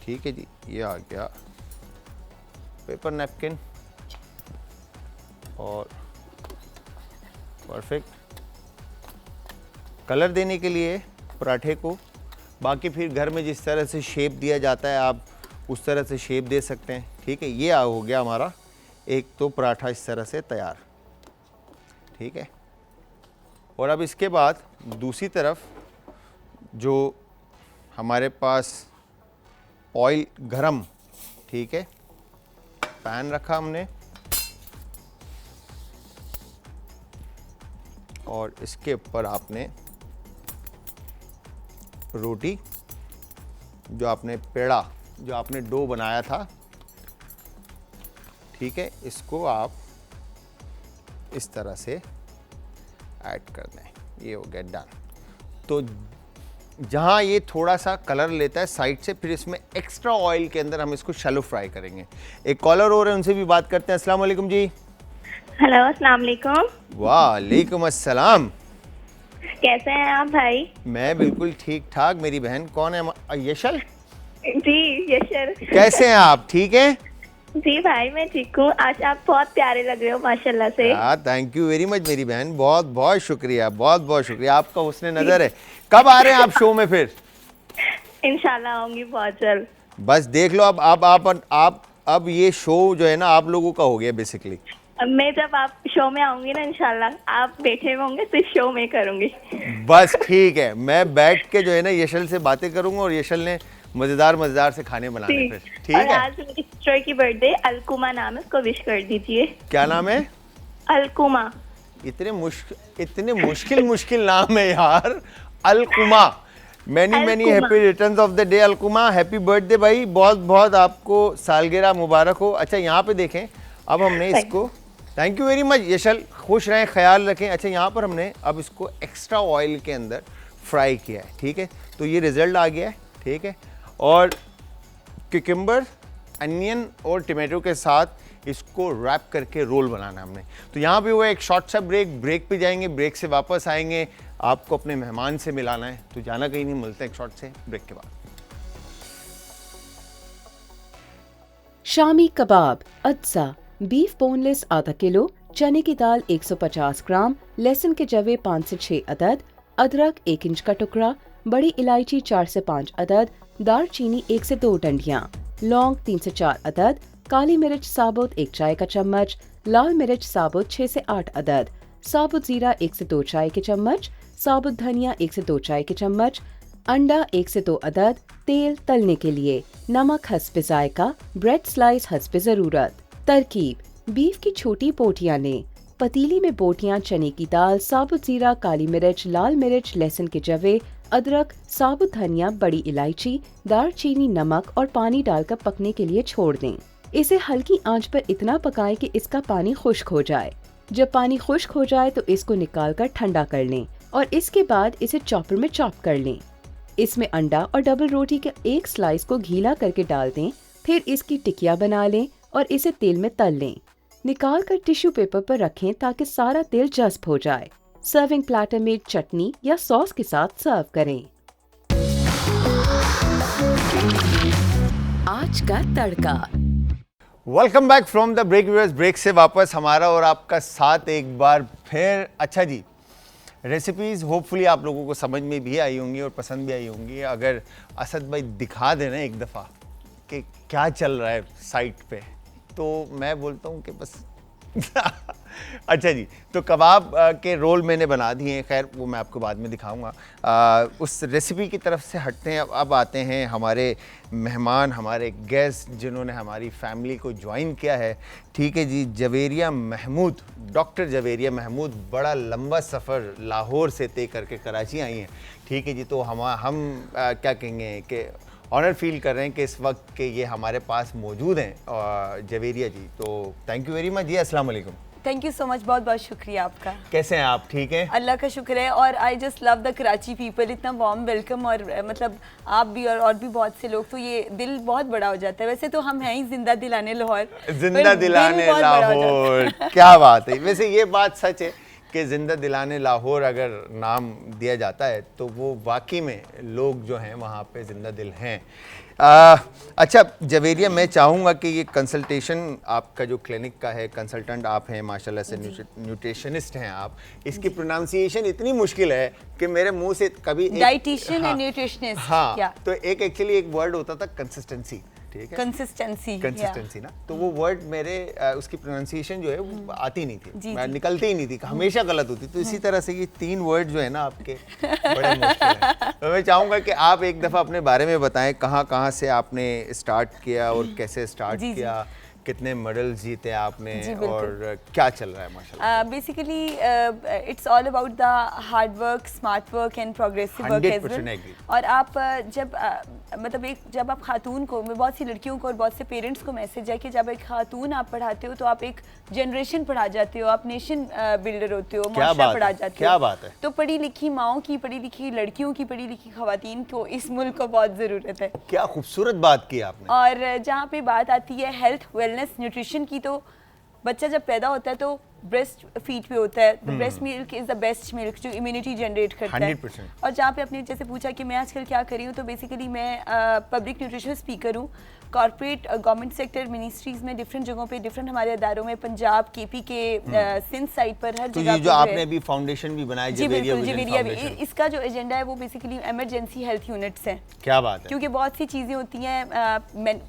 ठीक है जी, ये आ गया पेपर नैपकिन और परफेक्ट कलर देने के लिए पराठे को। बाकी फिर घर में जिस तरह से शेप दिया जाता है आप उस तरह से शेप दे सकते हैं। ठीक है, ये हो गया हमारा एक तो पराठा इस तरह से तैयार। ठीक है, और अब इसके बाद दूसरी तरफ जो हमारे पास ऑयल गरम, ठीक है, पैन रखा हमने और इसके ऊपर आपने रोटी, जो आपने पेड़ा, जो आपने डो बनाया था, ठीक है, इसको आप इस तरह से ऐड कर दें। ये हो गया डन। तो जहाँ ये थोड़ा सा कलर लेता है साइड से, फिर इसमें एक्स्ट्रा ऑयल के अंदर हम इसको शैलो फ्राई करेंगे। एक कॉलर और है, उनसे भी बात करते हैं। अस्सलाम वालेकुम जी। हेलो, अस्सलाम वालेकुम। वालेकुम अस्सलाम। कैसे हैं आप भाई? मैं बिल्कुल ठीक ठाक। मेरी बहन कौन है? यशल जी यशर। कैसे हैं आप? ठीक हैं जी भाई, मैं ठीक हूँ। आज आप बहुत प्यारे लग रहे हो माशाल्लाह से। थैंक यू वेरी मच मेरी बहन, बहुत बहुत शुक्रिया, बहुत बहुत शुक्रिया। आपका हुस्न नजर है। कब आ रहे हैं आप शो में फिर? इंशाल्लाह आऊंगी बहुत जल्द। बस देख लो, अब ये शो जो है ना आप लोगों का हो गया बेसिकली। अब मैं जब आप शो में आऊंगी ना, इंशाल्लाह आप बैठे हुए होंगे तो शो में करूंगी। बस ठीक है, मैं बैठ के जो है ना यशल से बातें करूंगा और यशल ने मजेदार मजेदार से खाने बनाने फिर। ठीक और है। आज मेरी सिस्टर की बर्थडे, अलकुमा नाम है, उसको विश कर दीजिए। क्या नाम है? अलकुमा। इतने मुश्किल नाम है यार। अलकुमा। Many happy returns of the day अलकुमा। हैप्पी बर्थडे भाई, बहुत बहुत आपको सालगिरह मुबारक हो। अच्छा यहाँ पे देखें, अब हमने इसको, thank you very much Yashal, खुश रहें, ख्याल रखें। अच्छा यहाँ पर हमने अब इसको एक्स्ट्रा ऑयल के अंदर फ्राई किया है। ठीक है, तो ये रिजल्ट आ गया है। ठीक है, और क्यूकम्बर, अनियन और टमाटो के साथ इसको रैप करके रोल बनाना हमने। तो यहाँ पे वो एक शॉर्ट सा ब्रेक पे जाएंगे, ब्रेक से वापस आएंगे। आपको अपने मेहमान से मिलाना है तो जाना कहीं नहीं, मिलते हैं एक शॉर्ट से ब्रेक के बाद। शामी कबाब, अज्जा, बीफ बोनलेस आधा किलो, चने की दाल 150 ग्राम, लहसुन के जवे 5 से 6 अदद, अदरक 1 इंच का टुकड़ा, बड़ी इलायची 4 से 5 अदद, दालचीनी 1 से 2 डंडियां, लौंग 3 से 4 अदद, काली मिर्च साबुत 1 चाय का चम्मच, लाल मिर्च साबुत 6 से 8 अदद, साबुत जीरा 1 से 2 चाय के चम्मच, साबुत धनिया 1 से 2 चाय के चम्मच, अंडा 1 से 2 अदद, तेल तलने के लिए, नमक हस्बे जायका, ब्रेड स्लाइस हस्बे जरूरत। तरकीब: बीफ की छोटी बोटियां लें, पतीली में बोटियां चने की दाल, साबुत जीरा, काली मिर्च, लाल मिर्च, लहसुन के जवे, अदरक, साबुत धनिया, बड़ी इलायची, दालचीनी, नमक और पानी डालकर पकने के लिए छोड़ दें। इसे हल्की आंच पर इतना पकाएं कि इसका पानी खुश्क हो जाए। जब पानी खुश्क हो जाए तो इसको निकालकर ठंडा कर लें और इसके बाद इसे चॉपर में चॉप कर लें। इसमें अंडा और डबल रोटी के एक स्लाइस को गीला करके डाल दें। फिर इसकी टिकिया बना लें और इसे तेल में तल लें। निकाल कर टिश्यू पेपर पर रखें ताकि सारा तेल जज्ब हो जाए। सर्विंग प्लेटर में चटनी या सॉस के साथ सर्व करें। आज का तड़का। Welcome back from the break. Viewers, break से वापस हमारा और आपका साथ एक बार फिर। अच्छा जी, रेसिपीज़ होपफुली आप लोगों को समझ में भी आई होंगी और पसंद भी आई होंगी। अगर असद भाई दिखा देना एक दफ़ा कि क्या चल रहा है साइट पे, तो मैं बोलता हूँ कि बस अच्छा जी, तो कबाब के रोल मैंने बना दिए हैं, खैर वो मैं आपको बाद में दिखाऊंगा। उस रेसिपी की तरफ से हटते हैं। अब आते हैं हमारे मेहमान, हमारे गेस्ट जिन्होंने हमारी फैमिली को ज्वाइन किया है। ठीक है जी, जवेरिया महमूद, डॉक्टर जवेरिया महमूद बड़ा लंबा सफ़र लाहौर से तय करके कराची आई हैं। ठीक है जी, तो हम क्या कहेंगे कि ऑनर फील कर रहे हैं कि इस वक्त के ये हमारे पास मौजूद हैं जवेरिया जी। तो थैंक यू वेरी मच जी। अस्सलाम वालेकुम। थैंक यू सो मच, बहुत बहुत शुक्रिया आपका। कैसे हैं आप? ठीक हैं, अल्लाह का शुक्र है। और I just love the Karachi people, इतना वार्म वेलकम। और मतलब आप भी और भी बहुत से लोग, तो ये दिल बहुत बड़ा हो जाता है। वैसे तो हम हैं ही जिंदा दिलाने लाहौर, जिंदा दिलाने लाहौर क्या बात है। वैसे ये बात सच है कि जिंदा दिलाने लाहौर अगर नाम दिया जाता है तो वो वाकई में लोग जो हैं वहाँ पे जिंदा दिल हैं। अच्छा जवेरिया, मैं चाहूँगा कि ये कंसल्टेशन आपका जो क्लिनिक का है, कंसल्टेंट आप हैं माशाल्लाह से, न्यूट्रिशनिस्ट हैं आप, इसकी प्रोनाउंसिएशन इतनी मुश्किल है कि मेरे मुंह से कभी डाइटिशियन एंड न्यूट्रिशनिस्ट। हाँ, तो एक्चुअली एक वर्ड होता था कंसिस्टेंसी, ठीक है, कंसिस्टेंसी ना, तो वो वर्ड मेरे उसकी प्रोनाउंसिएशन जो है वो आती नहीं थी, मैं निकलती ही नहीं थी, हमेशा गलत होती। तो इसी तरह से ये 3 वर्ड जो है ना आपके बड़े मुश्किल हैं। तो मैं चाहूँगा कि आप एक दफ़ा अपने बारे में बताएं, कहाँ से आपने स्टार्ट किया और कैसे स्टार्ट किया, कितने मेडल जीते आपने और क्या चल रहा है माशाल्लाह। Basically it's all about the hard work, smart work and progressive work as well. और आप जब मतलब जब आप खातून को, मैं बहुत सी लड़कियों को और बहुत से पेरेंट्स को मैसेज है कि जब एक खातून आप पढ़ाते हो तो आप एक जनरेशन पढ़ा जाते हो, आप नेशन बिल्डर होते हो, माशरा पढ़ा जाते हो। क्या बात है। तो पढ़ी लिखी माओं की, पढ़ी लिखी लड़कियों की, पढ़ी लिखी खवातीन को इस मुल्क को बहुत ज़रूरत है। क्या खूबसूरत बात की आपने। और जहाँ पे बात आती है हेल्थ, वेलनेस, न्यूट्रिशन की, तो बच्चा जब पैदा होता है तो ब्रेस्ट फीड पे होता है। Breast milk is the best milk जो इम्यूनिटी जनरेट करता है। 100%। और जहाँ पे आपने जैसे पूछा कि मैं आजकल क्या कर रही हूँ, तो बेसिकली मैं पब्लिक न्यूट्रिशन स्पीकर हूँ। कॉर्पोरेट गवर्नमेंट सेक्टर मिनिस्ट्रीज में डिफरेंट जगहों पे, डिफरेंट हमारे अदारों में, पंजाब, केपी के सिंध साइड पर, हर जगह जो आपने अभी फाउंडेशन भी बनाया, जी बिल्कुल, जवेरिया भी, इसका जो एजेंडा है वो बेसिकली इमरजेंसी हेल्थ यूनिट्स हैं। क्या बात है। क्योंकि बहुत सी चीज़ें होती हैं,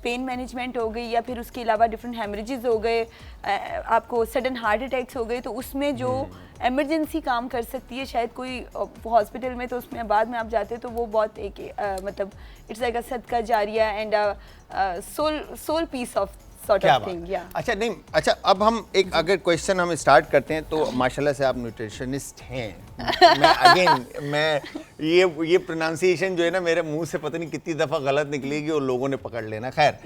पेन मैनेजमेंट हो गई या फिर उसके अलावा डिफरेंट हेमरेजेस हो गए, आपको सडन हार्ट अटैक्स हो गए, तो उसमें जो इमरजेंसी काम कर सकती है शायद कोई हॉस्पिटल में, तो उसमें बाद में आप जाते हो तो वो बहुत एक मतलब इट्स लाइक अ सदका जारिया and soul peace of sort of thing. अच्छा नहीं, अच्छा अब हम एक अगर क्वेश्चन हम स्टार्ट करते हैं तो माशाल्लाह से आप न्यूट्रिशनिस्ट हैं। मैं ये प्रोनाउंसिएशन जो है ना मेरे मुंह से पता नहीं कितनी दफ़ा गलत निकलेगी और लोगों ने पकड़ लेना। खैर,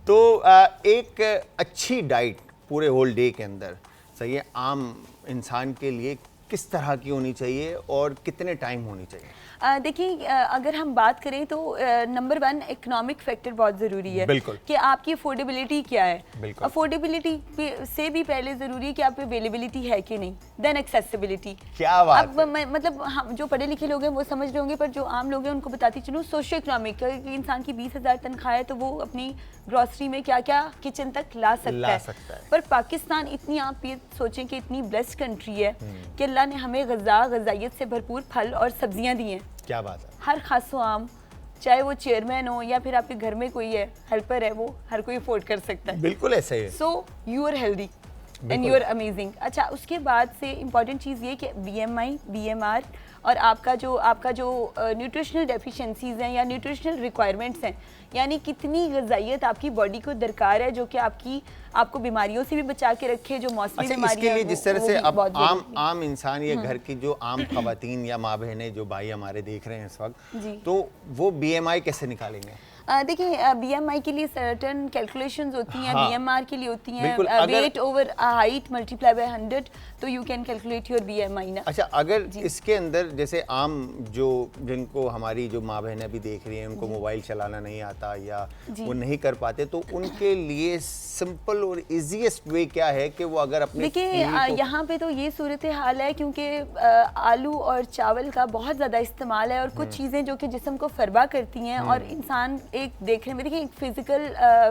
तो एक अच्छी डाइट पूरे होल डे के अंदर सही है, आम इंसान के लिए किस तरह की होनी चाहिए और कितने टाइम होनी चाहिए? देखिए, अगर हम बात करें तो नंबर 1 इकोनॉमिक फैक्टर बहुत ज़रूरी है। बिल्कुल। कि आपकी अफोर्डेबिलिटी क्या है। अफोर्डेबिलिटी से भी पहले ज़रूरी है कि आप पे अवेलेबिलिटी है कि नहीं, देन एक्सेसिबिलिटी। क्या बात अब मतलब हम जो पढ़े लिखे लोग हैं वो समझ रहे होंगे, पर जो आम लोग हैं उनको बताती चलूँ, सोशो इकोनॉमिक कि इंसान की 20,000 तनख्वाह है तो वो अपनी ग्रॉसरी में क्या क्या किचन तक ला सकता है। पर पाकिस्तान इतनी, आप ये सोचें कि इतनी ब्लेस्ड कंट्री है कि अल्लाह ने हमें गजाइत से भरपूर फल और सब्जियां दी हैं। क्या बात है। हर खासो आम, चाहे वो चेयरमैन हो या फिर आपके घर में कोई है हेल्पर है, वो हर कोई अफोर्ड कर सकता है। बिल्कुल ऐसा ही है। So you are healthy and you are amazing. अच्छा, उसके बाद से इम्पॉर्टेंट चीज़ ये कि BMI, BMR और आपका जो न्यूट्रिशनल डेफिशिएंसीज हैं या न्यूट्रिशनल रिक्वायरमेंट्स हैं, यानी कितनी ग़िज़ाइयत आपकी बॉडी को दरकार है जो कि आपको बीमारियों से भी बचा के रखे, जो मौसमी बीमारियां। इसके लिए जिस तरह से अब आम इंसान या घर की जो आम खवातीन या माँ बहनें जो भाई हमारे देख रहे हैं इस वक्त, तो वो BMI कैसे निकालेंगे? देखिए, BMI के लिए सर्टेन कैलकुलेशंस होती हैं। BMR के लिए होती हैं weight over height multiply by 100, तो you can calculate your BMI ना। अच्छा, अगर इसके अंदर जैसे आम जिनको हमारी जो माँ बहनें भी देख रही हैं, उनको मोबाइल चलाना नहीं आता या वो नहीं कर पाते, तो उनके लिए सिंपल और इजीएस्ट वे क्या है कि वो अगर अपने, देखिए यहाँ पे तो ये सूरत हाल है क्योंकि आलू और चावल का बहुत ज़्यादा इस्तेमाल है और कुछ चीज़ें जो कि जिस्म को फरबा करती हैं और इंसान एक देखने में, देखिए एक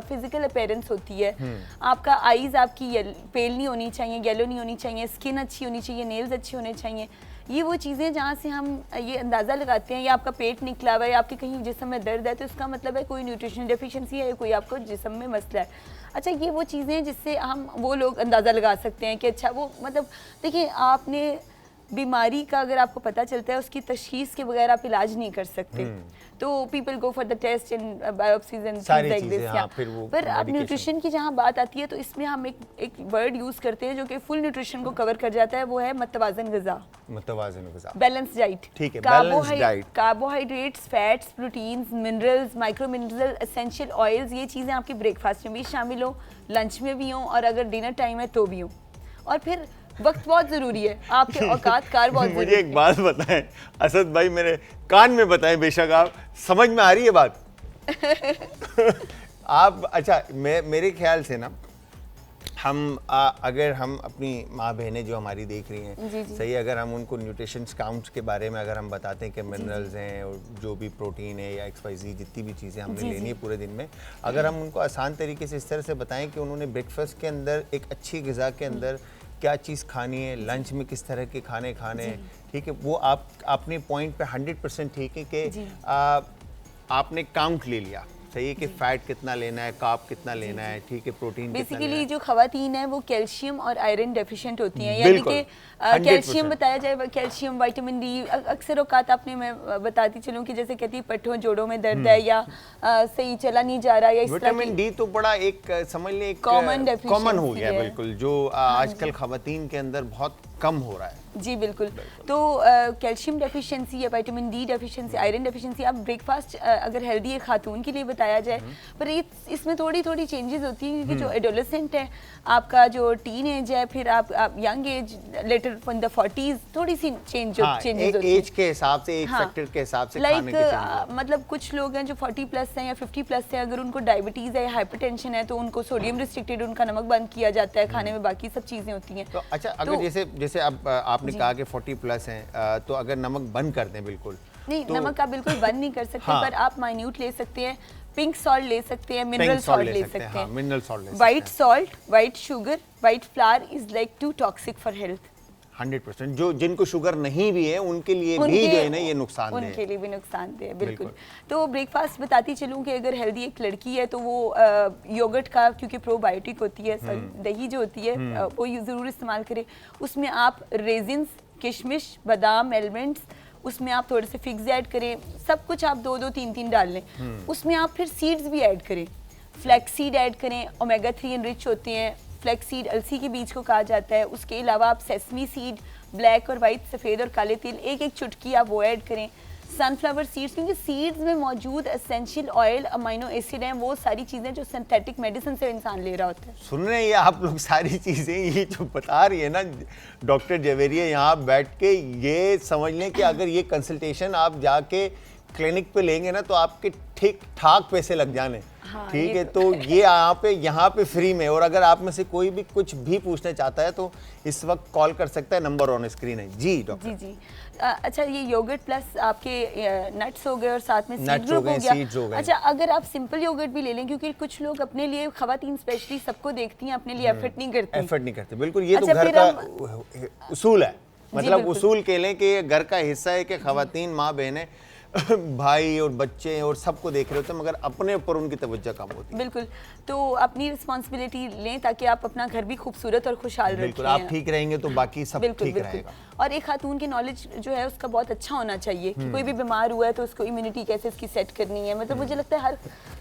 फिजिकल अपीयरेंस होती है। आपका आईज आपकी पेल नहीं होनी चाहिए, येलो नहीं होनी चाहिए, स्किन अच्छी होनी चाहिए, नेल्स अच्छे होने चाहिए। ये वो चीज़ें जहाँ से हम ये अंदाज़ा लगाते हैं, या आपका पेट निकला हुआ है या आपके कहीं जिस्म में दर्द है, तो इसका मतलब है कोई न्यूट्रिशनल डेफिशिएंसी है, कोई आपको जिस्म में मसला है। अच्छा, ये वो चीज़ें जिससे हम वो लोग अंदाज़ा लगा सकते हैं कि अच्छा वो मतलब देखिए, आपने बीमारी का अगर आपको पता चलता है, उसकी तशखीस के बगैर आप इलाज नहीं कर सकते, तो people go for the test and biopsies and things like this. पर अब न्यूट्रिशन की जहाँ बात आती है तो इसमें हम एक वर्ड यूज़ करते हैं जो कि फुल न्यूट्रिशन को कवर कर जाता है, वो है मतवाजन ग़िज़ा, बैलेंस डाइट। ठीक है, carbohydrates, fats, proteins, minerals, micro mineral, essential oils, ये चीज़ें आपके ब्रेकफास्ट में भी शामिल हो, लंच में भी हों और अगर डिनर टाइम है तो भी हों। और फिर वक्त बहुत ज़रूरी है, आपके औकात कार बहुत ज़रूरी है। मुझे एक बात बताएं असद भाई, मेरे कान में बताएं, बेशक आप समझ में आ रही है बात। आप अच्छा, मेरे ख्याल से ना अगर हम अपनी माँ बहनें जो हमारी देख रही हैं, जी, जी। सही, अगर हम उनको न्यूट्रिशन काउंट्स के बारे में अगर हम बताते हैं कि मिनरल्स हैं और जो भी प्रोटीन है या XYZ जितनी भी चीज़ें हमने जी, लेनी जी। है पूरे दिन में, अगर हम उनको आसान तरीके से इस तरह से बताएं कि उन्होंने ब्रेकफास्ट के अंदर एक अच्छी ग़िज़ा के अंदर क्या चीज़ खानी है, लंच में किस तरह के खाने खाने हैं, ठीक है, वो आप अपने पॉइंट पे 100% ठीक है कि आपने काउंट ले लिया, सही है कि फैट कितना लेना है, कार्ब कितना लेना है, ठीक है, प्रोटीन कितना लेना बेसिकली है। जो खवातीन है वो कैल्शियम और आयरन डेफिशिएंट होती हैं, यानी बिल्कुल, कि 100% कैल्शियम बताया जाए, कैल्शियम, विटामिन डी। अक्सर औकात आपने, मैं बताती चलूँ कि जैसे कहती है पट्ठों जोड़ों में दर्द है या सही चला नहीं जा रहा, या इस तरह विटामिन की डी तो बड़ा एक समझ लें एक Common deficiency कॉमन हो गया है, है। बिल्कुल, जो आजकल खवातीन के अंदर बहुत कम हो रहा है। जी बिल्कुल। तो कैल्शियम डेफिशिएंसी या vitamin D deficiency, iron deficiency, आप ब्रेकफास्ट अगर हेल्दी एक खातून के लिए बताया जाए, पर इसमें थोड़ी थोड़ी चेंजेस होती हैं, क्योंकि जो एडोलेसेंट है, आपका जो टीन एज है, फिर आप young age, later in the 40s, थोड़ी सी चेंजेस होती एज के हिसाब से, एक फैक्टर के हिसाब से खाने के changes। मतलब कुछ लोग हैं जो 40 प्लस हैं या 50 प्लस हैं, अगर उनको डायबिटीज़ है या हाइपरटेंशन है तो उनको सोडियम रिस्ट्रिक्टेड, उनका नमक बंद किया जाता है खाने में, बाकी सब चीज़ें होती हैं। तो अच्छा, अगर जैसे अब आपने कहा कि 40 प्लस हैं, तो अगर नमक बंद कर दें बिल्कुल, नहीं, तो नमक आप बिल्कुल बंद नहीं कर सकते, हाँ। पर आप माइन्यूट ले सकते हैं, पिंक सॉल्ट ले सकते हैं, मिनरल सॉल्ट ले सकते हैं, मिनरल सॉल्ट ले सकते हैं। White salt, white sugar, white flour is like too toxic for health. 100% जो जिनको शुगर नहीं भी है उनके लिए भी जो है ना ये नुकसानदेह है। उनके लिए भी नुकसानदेह है, बिल्कुल। बिल्कुल। तो ब्रेकफास्ट बताती चलूँ कि अगर हेल्दी एक लड़की है तो वो योगर्ट का, क्योंकि प्रोबायोटिक होती है, दही जो होती है वो ज़रूर इस्तेमाल करें। उसमें आप रेजिन्स, किशमिश, बादाम, एलमंड्स, उसमें आप थोड़े से फिग्स ऐड करें, सब कुछ आप 2-2, 3-3 डाल लें। उसमें आप फिर सीड्स भी ऐड करें, फ्लैक्स सीड ऐड करें, ओमेगा 3 एनरिच होते हैं। फ्लैक्स सीड अलसी के बीज को कहा जाता है। उसके अलावा आप सेसमी सीड, ब्लैक और वाइट, सफ़ेद और काले तिल, एक एक चुटकी आप वो ऐड करें। सनफ्लावर सीड्स, क्योंकि सीड्स में मौजूद एसेंशियल ऑयल, अमीनो एसिड हैं, वो सारी चीज़ें जो सिंथेटिक मेडिसिन से इंसान ले रहा होता है। सुन रहे हैं ये आप लोग सारी चीज़ें, ये जो बता रही है ना डॉक्टर जवेरिया, यहाँ बैठ के ये समझ लें कि अगर ये कंसल्टेशन आप जाके क्लिनिक पे लेंगे ना तो आपके ठीक ठाक पैसे लग जाने। हाँ, ठीक ये है, तो ये यहाँ पे फ्री में, और अगर आप में से कोई भी कुछ भी पूछना चाहता है तो इस वक्त कॉल कर सकता है, नंबर ऑन स्क्रीन है। जी डॉक्टर। जी जी। अच्छा, ये योगर्ट प्लस आपके नट्स हो गए और साथ में सीड Nuts हो ग्रुप गए, हो गया। seeds हो गए। अच्छा, अगर आप सिंपल योगर्ट भी ले लें, क्योंकि कुछ लोग अपने लिए, खवातीन स्पेशली सबको देखती हैं, अपने लिए एफर्ट नहीं करती। एफर्ट नहीं करते, बिल्कुल, ये तो अच्छा, घर फिर का उसूल है, मतलब बिल्कुल। उसूल कह लें कि घर का हिस्सा है कि खवातीन, माँ बहनें, भाई और बच्चे और सबको देख रहे होते हैं, मगर अपने ऊपर उनकी तवज्जो कम होती है। बिल्कुल, तो अपनी रिस्पॉन्सिबिलिटी लें ताकि आप अपना घर भी खूबसूरत और खुशहाल रखें। बिल्कुल, आप ठीक रहेंगे तो बाकी सब बिल्कुल, ठीक बिल्कुल। रहेगा। और एक खातून की नॉलेज जो है उसका बहुत अच्छा होना चाहिए कि कोई भी बीमार हुआ है तो उसको इम्यूनिटी कैसे इसकी सेट करनी है। मतलब मुझे लगता है हर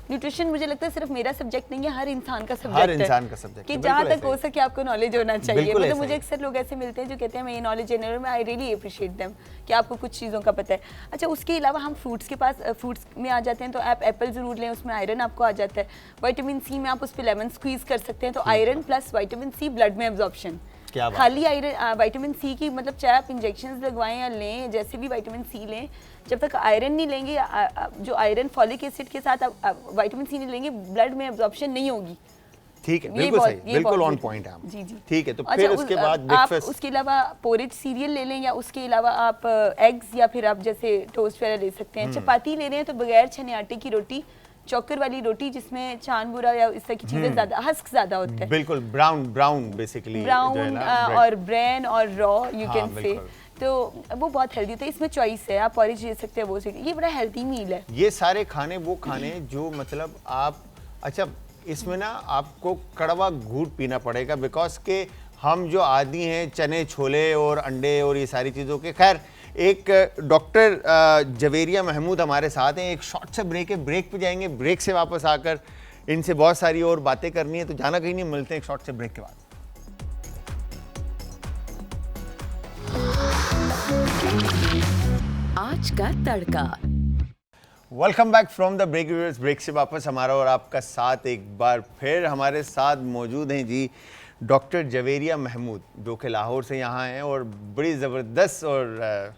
न्यूट्रिशन, मुझे लगता है सिर्फ मेरा सब्जेक्ट नहीं है, हर इंसान का सब्जेक्ट है। हर इंसान का सब्जेक्ट कि है, जहाँ बिल्कुल तक हो सके आपको नॉलेज होना चाहिए। बिल्कुल मतलब ऐसा मुझे ही। अक्सर लोग ऐसे मिलते हैं जो कहते हैं मैं ये नॉलेज जनरल में, आई रियली अप्रिशिएट देम कि आपको कुछ चीज़ों का पता है। अच्छा, उसके अलावा हम फ्रूट्स के पास, फ्रूट्स में आ जाते हैं तो आप एप्पल ज़रूर लें, उसमें आयरन आपको आ जाता है। विटामिन सी में आप उस पर लेमन स्क्वीज कर सकते हैं, तो iron plus vitamin C blood में एब्जॉर्प्शन। क्या बात। खाली आयरन, विटामिन सी की, मतलब चाहे आप इंजेक्शन लगवाएं या लें, जैसे भी विटामिन सी लें, जब तक आयरन नहीं लेंगे, जो आयरन फॉलिक एसिड के साथ आप विटामिन सी नहीं लेंगे, ब्लड में एब्जॉर्प्शन नहीं होगी। ठीक है, ये बिल्कुल बहुत- सही, ये बिल्कुल बहुत ऑन good पॉइंट है आप। जी जी। ठीक है, तो अच्छा, फिर उसके बाद आप ब्रेकफास्ट। उसके अलावा पोरिज सीरियल ले लें, या उसके अलावा आप एग्स, या फिर आप जैसे टोस्ट वगैरह ले सकते हैं। चपाती ले रहे हैं तो बगैर छने आटे की रोटी, चौकर वाली रोटी जिसमें चांद बुरा या इस तरह की चीजें ज्यादा, हस्क ज्यादा होता है, बिल्कुल ब्राउन बेसिकली, ब्राउन और ब्रेन और रॉ यू हाँ, कैन से, बिल्कुल। तो वो बहुत हेल्दी होता है। इसमें चॉइस है, आप पॉरेज ले सकते हैं, वो से, ये बड़ा हेल्दी मील है। ये सारे खाने वो खाने जो मतलब आप, अच्छा इसमें ना आपको कड़वा घूट पीना पड़ेगा, बिकॉज के हम जो आदी हैं चने छोले और अंडे और ये सारी चीज़ों के। खैर, एक डॉक्टर जवेरिया महमूद हमारे साथ हैं, एक शॉर्ट सा ब्रेक है, ब्रेक पे जाएंगे, ब्रेक से वापस आकर इनसे बहुत सारी और बातें करनी है, तो जाना कहीं नहीं, मिलते हैं एक शॉर्ट से ब्रेक के बाद। आज का तड़का। Welcome back from the break. Break से वापस हमारा और आपका साथ एक बार फिर हमारे साथ मौजूद हैं जी डॉक्टर जवेरिया महमूद, जो कि लाहौर से यहाँ हैं, और बड़ी ज़बरदस्त और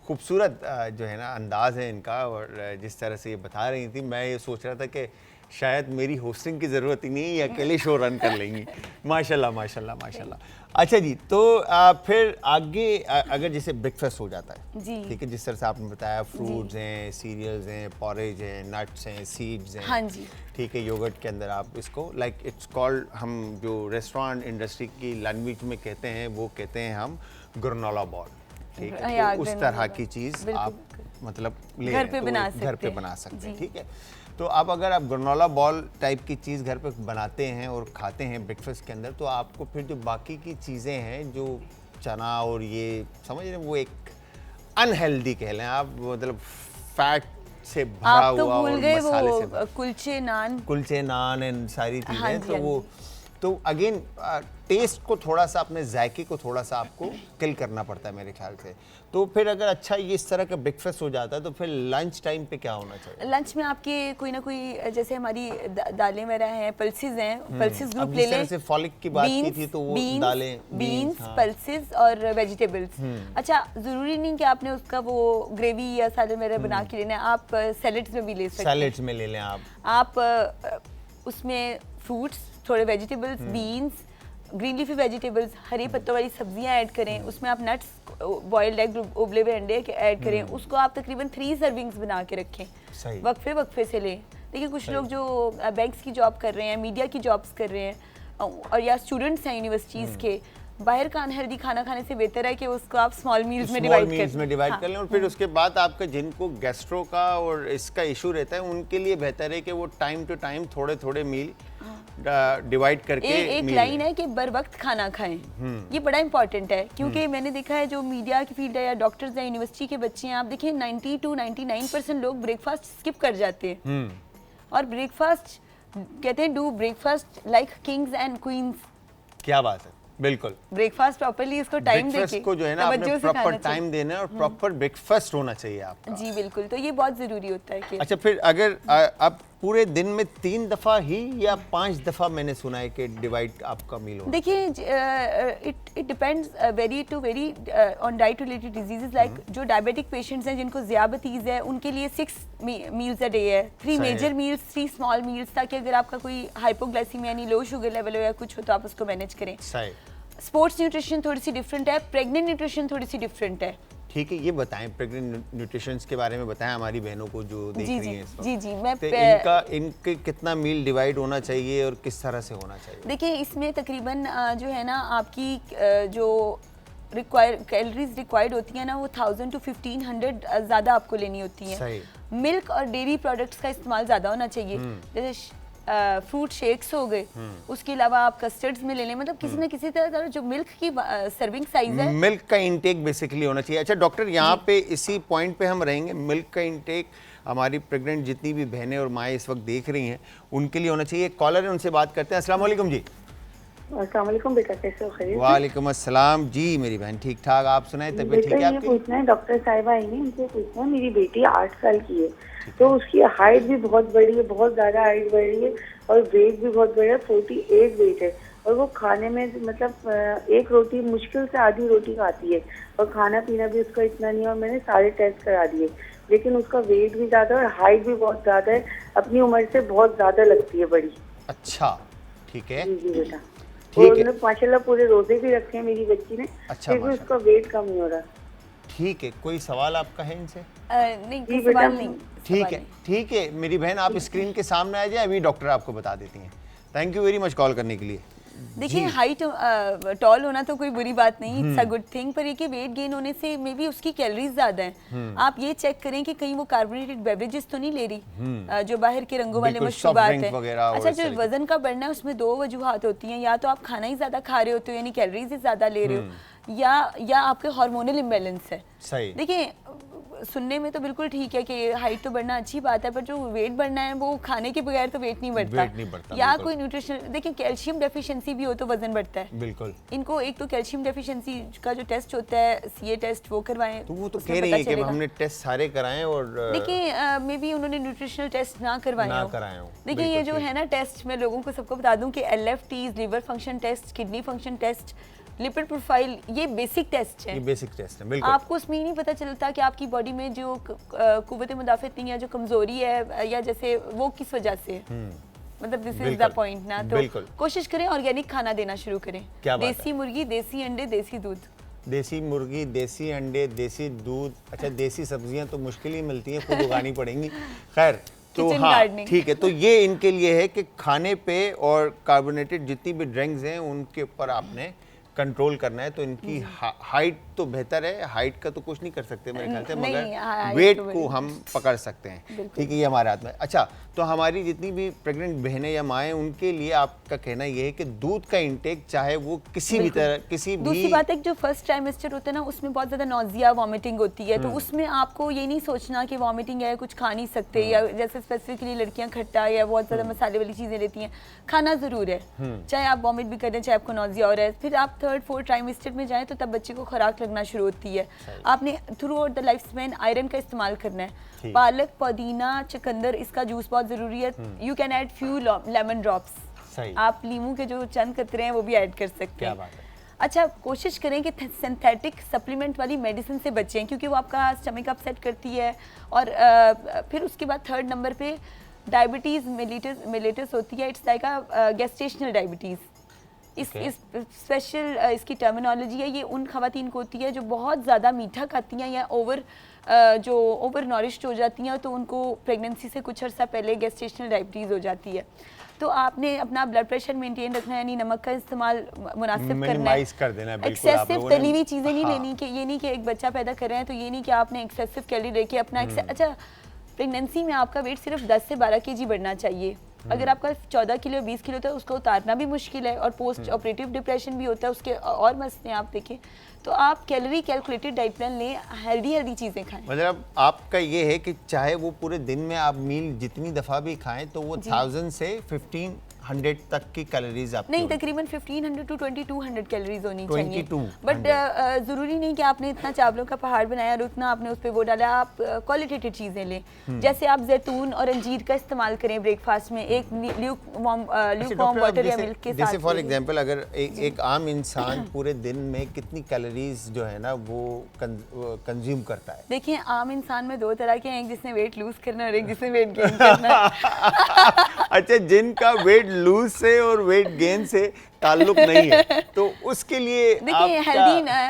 खूबसूरत जो है ना अंदाज़ है इनका, और जिस तरह से ये बता रही थी, मैं ये सोच रहा था कि शायद मेरी होस्टिंग की ज़रूरत ही नहीं है, ये अकेले शो रन कर लेंगी। माशाल्लाह माशाल्लाह माशाल्लाह। अच्छा जी, तो फिर आगे अगर जैसे ब्रेकफास्ट हो जाता है जी। ठीक है, जिस तरह से आपने बताया फ्रूट्स हैं, सीरियल्स हैं, पॉरेज हैं, नट्स हैं, सीड्स हैं, हाँ जी, ठीक है, योगर्ट के अंदर आप इसको लाइक इट्स कॉल्ड, हम जो रेस्टोरेंट इंडस्ट्री की लैंग्वेज में कहते हैं वो कहते हैं हम ग्रेनोला बॉल, ठीक है, या तो उस granola तरह ball, की चीज़ बिल्कुल, आप मतलब ले घर आए, पे तो बना घर पे सकते बना हैं। सकते हैं, जी। ठीक है। तो अब अगर आप ग्रेनोला बॉल टाइप की चीज़ घर पे बनाते हैं और खाते हैं ब्रेकफास्ट के अंदर, तो आपको फिर जो बाकी की चीज़ें हैं जो चना और ये समझ रहे हैं, वो एक अनहेल्दी कह लें आप, मतलब फैट से भरा आप तो हुआ भूल और गए मसाले से वो कुलचे नान। कुलचे नान एंड सारी चीज़ें, हाँ जी, तो हाँ वो तो अगेन टेस्ट को थोड़ा सा, अपने जायके को थोड़ा सा आपको किल करना पड़ता है मेरे ख्याल से। तो फिर अगर अच्छा ये इस तरह का ब्रेकफास्ट हो जाता है, तो फिर लंच टाइम पे क्या होना चाहिए? लंच में आपके कोई ना कोई, जैसे हमारी दालें वगैरह हैं, पल्सेस हैं, पल्सेस ग्रुप अब ले जिस तरह लें। से फॉलिक की बात की थी, तो वो दालें, बीन्स, हाँ। पल्सेस और वेजिटेबल्स। अच्छा, ज़रूरी नहीं कि आपने उसका वो ग्रेवी या सैलेड वगैरह बना के लेना है, आप सैलेड्स में भी ले सकते हैं। सैलेड्स में ले लें आप उसमें फ्रूट्स, थोड़े vegetables, beans, green leafy vegetables, हरे पत्तों वाली सब्जियां ऐड करें, उसमें आप नट्स, बॉइल्ड एग, उबले हुए अंडे ऐड करें, उसको आप तकरीबन 3 सर्विंग्स बना के रखें, सही। वक्फे से लें। देखिए कुछ लोग जो बैंक्स की जॉब कर रहे हैं, मीडिया की जॉब्स कर रहे हैं और या स्टूडेंट्स हैं यूनिवर्सिटीज़ के, बाहर का अनहेल्दी खाना खाने से बेहतर है कि उसको आप स्मॉल मील्स में डिवाइड कर लें, और फिर उसके बाद आपका जिनको गैस्ट्रो का और इसका इशू रहता है, उनके लिए बेहतर है कि वो टाइम टू टाइम थोड़े थोड़े मील डिवाइड करके एक लाइन है कि बर वक्त खाना खाएं, ये बड़ा इंपॉर्टेंट है, क्योंकि मैंने देखा है जो मीडिया की फील्ड है या डॉक्टर्स या यूनिवर्सिटी के बच्चे हैं, आप देखिए 90 to 99% लोग ब्रेकफास्ट स्किप कर जाते हैं। और ब्रेकफास्ट कहते हैं do breakfast like Kings and queen's. क्या बात है, बिल्कुल। ब्रेकफास्ट प्रॉपर्ली इसको टाइम ब्रेकफास्ट देके को जो है ना, आपने तवज्जो से प्रॉपर खाना टाइम देना है और प्रॉपर ब्रेकफास्ट होना चाहिए आपका। जी बिल्कुल, तो ये बहुत ज़रूरी होता है कि अच्छा, फिर अगर अब पूरे दिन में 3 दफ़ा ही या 5 दफ़ा मैंने सुना है कि डिवाइड आपका मील होना। देखिए it depends very to very on diet related diseases, like जो डायबिटिक पेशेंट्स हैं जिनको ज़ियाबतीज़ है, उनके लिए 6 मील्स अ डे है, 3 मेजर मील्स, 3 स्मॉल मील्स, ताकि अगर आपका कोई हाइपोग्लाइसीमिया यानी लो शुगर लेवल हो या कुछ हो तो आप उसको मैनेज करें। सही। स्पोर्ट्स न्यूट्रिशन थोड़ी सी डिफरेंट है, प्रेग्नेंट न्यूट्रिशन थोड़ी सी डिफरेंट है। ठीक है, ये बताएं प्रेग्नेंट न्यूट्रिशन के बारे में बताएं हमारी बहनों को जो देख जी रही हैं इस वक्त। जी मैं तो इनके कितना मील डिवाइड होना चाहिए और किस तरह से होना चाहिए? देखिए इसमें तकरीबन जो है ना आपकी जो कैलोरीज रिक्वायर्ड होती है ना, वो 1000 to 1500 ज़्यादा आपको लेनी होती है। मिल्क और डेयरी प्रोडक्ट्स का इस्तेमाल ज़्यादा होना चाहिए, जैसे फ्रूट शेक्स हो गए, उसके अलावा आप कस्टर्ड्स में ले लें, मतलब किसी न किसी तरह जो मिल्क की सर्विंग साइज है, मिल्क का इंटेक बेसिकली होना चाहिए। अच्छा डॉक्टर, यहाँ पे इसी पॉइंट पे हम रहेंगे, मिल्क का इंटेक हमारी प्रेग्नेंट जितनी भी बहनें और माएँ इस वक्त देख रही हैं उनके लिए होना चाहिए। कॉलर है, उनसे बात करते हैं। अस्सलाम वालेकुम जी। अस्सलाम वालेकुम बेटा, कैसे हो? खैरियत? वालेकुम अस्सलाम जी, मेरी बहन ठीक ठाक, आप सुनाए, तबीयत ठीक है बेटा ये आपकी? पूछना है, डॉक्टर साहिबा आई नहीं, उनसे पूछना है, मेरी बेटी 8 साल की है, तो उसकी हाइट भी बहुत बड़ी है, बहुत ज़्यादा हाइट बढ़ी है और वेट भी बहुत बड़ा है, 48 वेट है, और वो खाने में मतलब एक रोटी मुश्किल से आधी रोटी खाती है, और खाना पीना भी उसका इतना नहीं है, और मैंने सारे टेस्ट करा दिए, लेकिन उसका वेट भी ज़्यादा और हाइट भी बहुत ज़्यादा है, अपनी उम्र से बहुत ज़्यादा लगती है बड़ी। अच्छा ठीक है। जी बेटा, ठीक है। उन्होंने माशाल्लाह पूरे रोजे भी रखे हैं मेरी बच्ची ने, अच्छा, फिर भी उसका वेट कम नहीं हो रहा। ठीक है, कोई सवाल आपका है इनसे? नहीं जी कोई सवाल बेटा, नहीं। ठीक है मेरी बहन, आप स्क्रीन के सामने आ जाए, अभी डॉक्टर आपको बता देती हैं। Thank you very much call करने के लिए। देखिए हाइट टॉल होना तो कोई बुरी बात नहीं, इट्स अ गुड थिंग, पर ये कि वेट गेन होने से मे बी उसकी कैलोरीज ज्यादा हैं। आप ये चेक करें कि कहीं वो कार्बोनेटेड बेवरेजेस तो नहीं ले रही, जो बाहर के रंगों वाले मशरूबात हैं। अच्छा, जो वजन का बढ़ना है उसमें 2 वजूहात होती हैं, या तो आप खाना ही ज्यादा खा रहे होते हो यानी कैलोरीज ही ज्यादा ले रहे हो, या आपके हार्मोनल इम्बैलेंस है। सही। देखिए सुनने में तो बिल्कुल ठीक है कि हाइट तो बढ़ना अच्छी बात है, पर जो वेट बढ़ना है वो खाने के बगैर तो वेट नहीं बढ़ता, या कोई न्यूट्रिशन, देखिए कैल्शियम डेफिशिएंसी भी हो तो वजन बढ़ता है। बिल्कुल। इनको एक तो कैल्शियम डेफिशिएंसी का जो टेस्ट होता है, सीए टेस्ट, वो करवाएं। तो वो तो कह रही है कि हमने टेस्ट सारे कराएं, और देखिए मे बी उन्होंने न्यूट्रिशनल टेस्ट ना करवाए हो। देखिए ये जो है ना टेस्ट, मैं लोगों को सबको बता दूं कि LFTs, liver function test, kidney function test, lipid profile, ये बेसिक टेस्ट ये है। बेसिक टेस्ट है, बिल्कुल। आपको उसमें ही नहीं पता चलता कि आपकी बॉडी में जो कुव्वत मुदाफ़त नहीं है, जो कमजोरी है या जैसे वो किस वजह से है। मतलब दिस इज द बिल्कुल, पॉइंट ना। तो बिल्कुल। कोशिश करें ऑर्गेनिक खाना देना शुरू करें। क्या बात है। देसी मुर्गी, देसी अंडे, देसी दूध। देसी मुर्गी, देसी अंडे, देसी दूध। अच्छा, देसी सब्जियां तो मुश्किल ही मिलती हैं, खुद उगानी पड़ेंगी। खैर, तो Kitchen हाँ gardening। ठीक है। तो ये इनके लिए है कि खाने पे और कार्बोनेटेड जितनी भी ड्रिंक्स हैं उनके ऊपर आपने कंट्रोल करना है। तो इनकी हाइट तो बेहतर है, हाइट का तो कुछ नहीं कर सकते मेरे ख्याल से, नहीं, मगर height वेट तो को हम पकड़ सकते हैं। ठीक है, ये हमारे हाथ में। अच्छा, तो हमारी जितनी भी प्रेग्नेंट बहनें या माएँ, उनके लिए आपका कहना ये है कि दूध का इंटेक चाहे वो किसी भी तरह, किसी भी। दूसरी बात है कि जो फर्स्ट ट्राइमेस्टर होता है ना, उसमें बहुत ज़्यादा नौजिया वॉमिटिंग होती है, तो उसमें आपको ये नहीं सोचना कि वॉमिटिंग है, कुछ खा नहीं सकते, या जैसे स्पेसिफिकली लड़कियां खट्टा या बहुत ज़्यादा मसाले वाली चीज़ें लेती हैं, खाना ज़रूर है। चाहे आप वॉमिट भी करें, चाहे आपको नौजिया हो रहा है, फिर आप 3rd 4th ट्राइमेस्टर में जाएँ तो तब बच्चे को खुराक लगना शुरू होती है। आपने through out the life span iron का इस्तेमाल करना है। पालक, पुदीना, चुकंदर, इसका जूस बहुत ज़रूरी है। You can add few lemon drops. सही। आप लीमू के जो चंद कतरे हैं वो भी ऐड कर सकते क्या हैं। बात है। अच्छा, कोशिश करें कि सिंथेटिक सप्लीमेंट वाली मेडिसिन से बचें, क्योंकि वो आपका स्टमक अपसेट करती है। और फिर उसके बाद 3rd नंबर पे डायबिटीज़ मिलेटस होती है। It's like a gestational diabetes. इस स्पेशल इसकी टर्मिनोलॉजी है। ये उन खवातीन को होती है जो बहुत ज़्यादा मीठा खाती हैं या जो ओवर नॉरिश्ड हो जाती हैं, तो उनको प्रेगनेंसी से कुछ अर्सा पहले गेस्टेशनल डायबिटीज़ हो जाती है। तो आपने अपना ब्लड प्रेशर मेंटेन रखना है, यानी नमक का इस्तेमाल मुनासिब करना है, मिनिमाइज कर देना है। बिल्कुल, एक्सेसिव तली हुई चीज़ें नहीं हाँ। लेनी, कि ये नहीं कि एक बच्चा पैदा कर रहे हैं तो ये नहीं कि आपने एक्सेसिव कैलोरी लेके अपना अच्छा, प्रेगनेंसी में आपका वेट सिर्फ 10 से 12 kg बढ़ना चाहिए। अगर आपका 14 किलो 20 किलो था, उसको उतारना भी मुश्किल है, और पोस्ट ऑपरेटिव डिप्रेशन भी होता है, उसके और मसले आप देखें। तो आप कैलोरी कैलकुलेटेड डाइट प्लान लें, हेल्दी चीज़ें खाएं। मतलब आपका ये है कि चाहे वो पूरे दिन में आप मील जितनी दफ़ा भी खाएं, तो वो 1000 से 1500 तक की कैलोरीज आप नहीं, तकरीबन 1500 to 2200 कैलोरीज होनी चाहिए। 2200 बट ज़रूरी नहीं कि आपने इतना चावलों का पहाड़ बनाया और उतना आपने उस पर वो डाला। आप क्वालिटेटिव चीज़ें लें, जैसे आप जैतून और अंजीर का इस्तेमाल करें ब्रेकफास्ट में, एक ल्यूकवार्म वाटर या मिल्क के साथ। जैसे फॉर एग्जांपल, अगर एक आम इंसान पूरे दिन में कितनी कैलोरीज जो है ना वो कंज्यूम करता है? देखिए, आम इंसान में 2 तरह के हैं, एक जिसने वेट लूज करना है और एक जिसने वेट गेन करना है। अच्छा, जिनका वेट लूज से और वेट गेन से ताल्लुक नहीं है, तो उसके लिए देखिए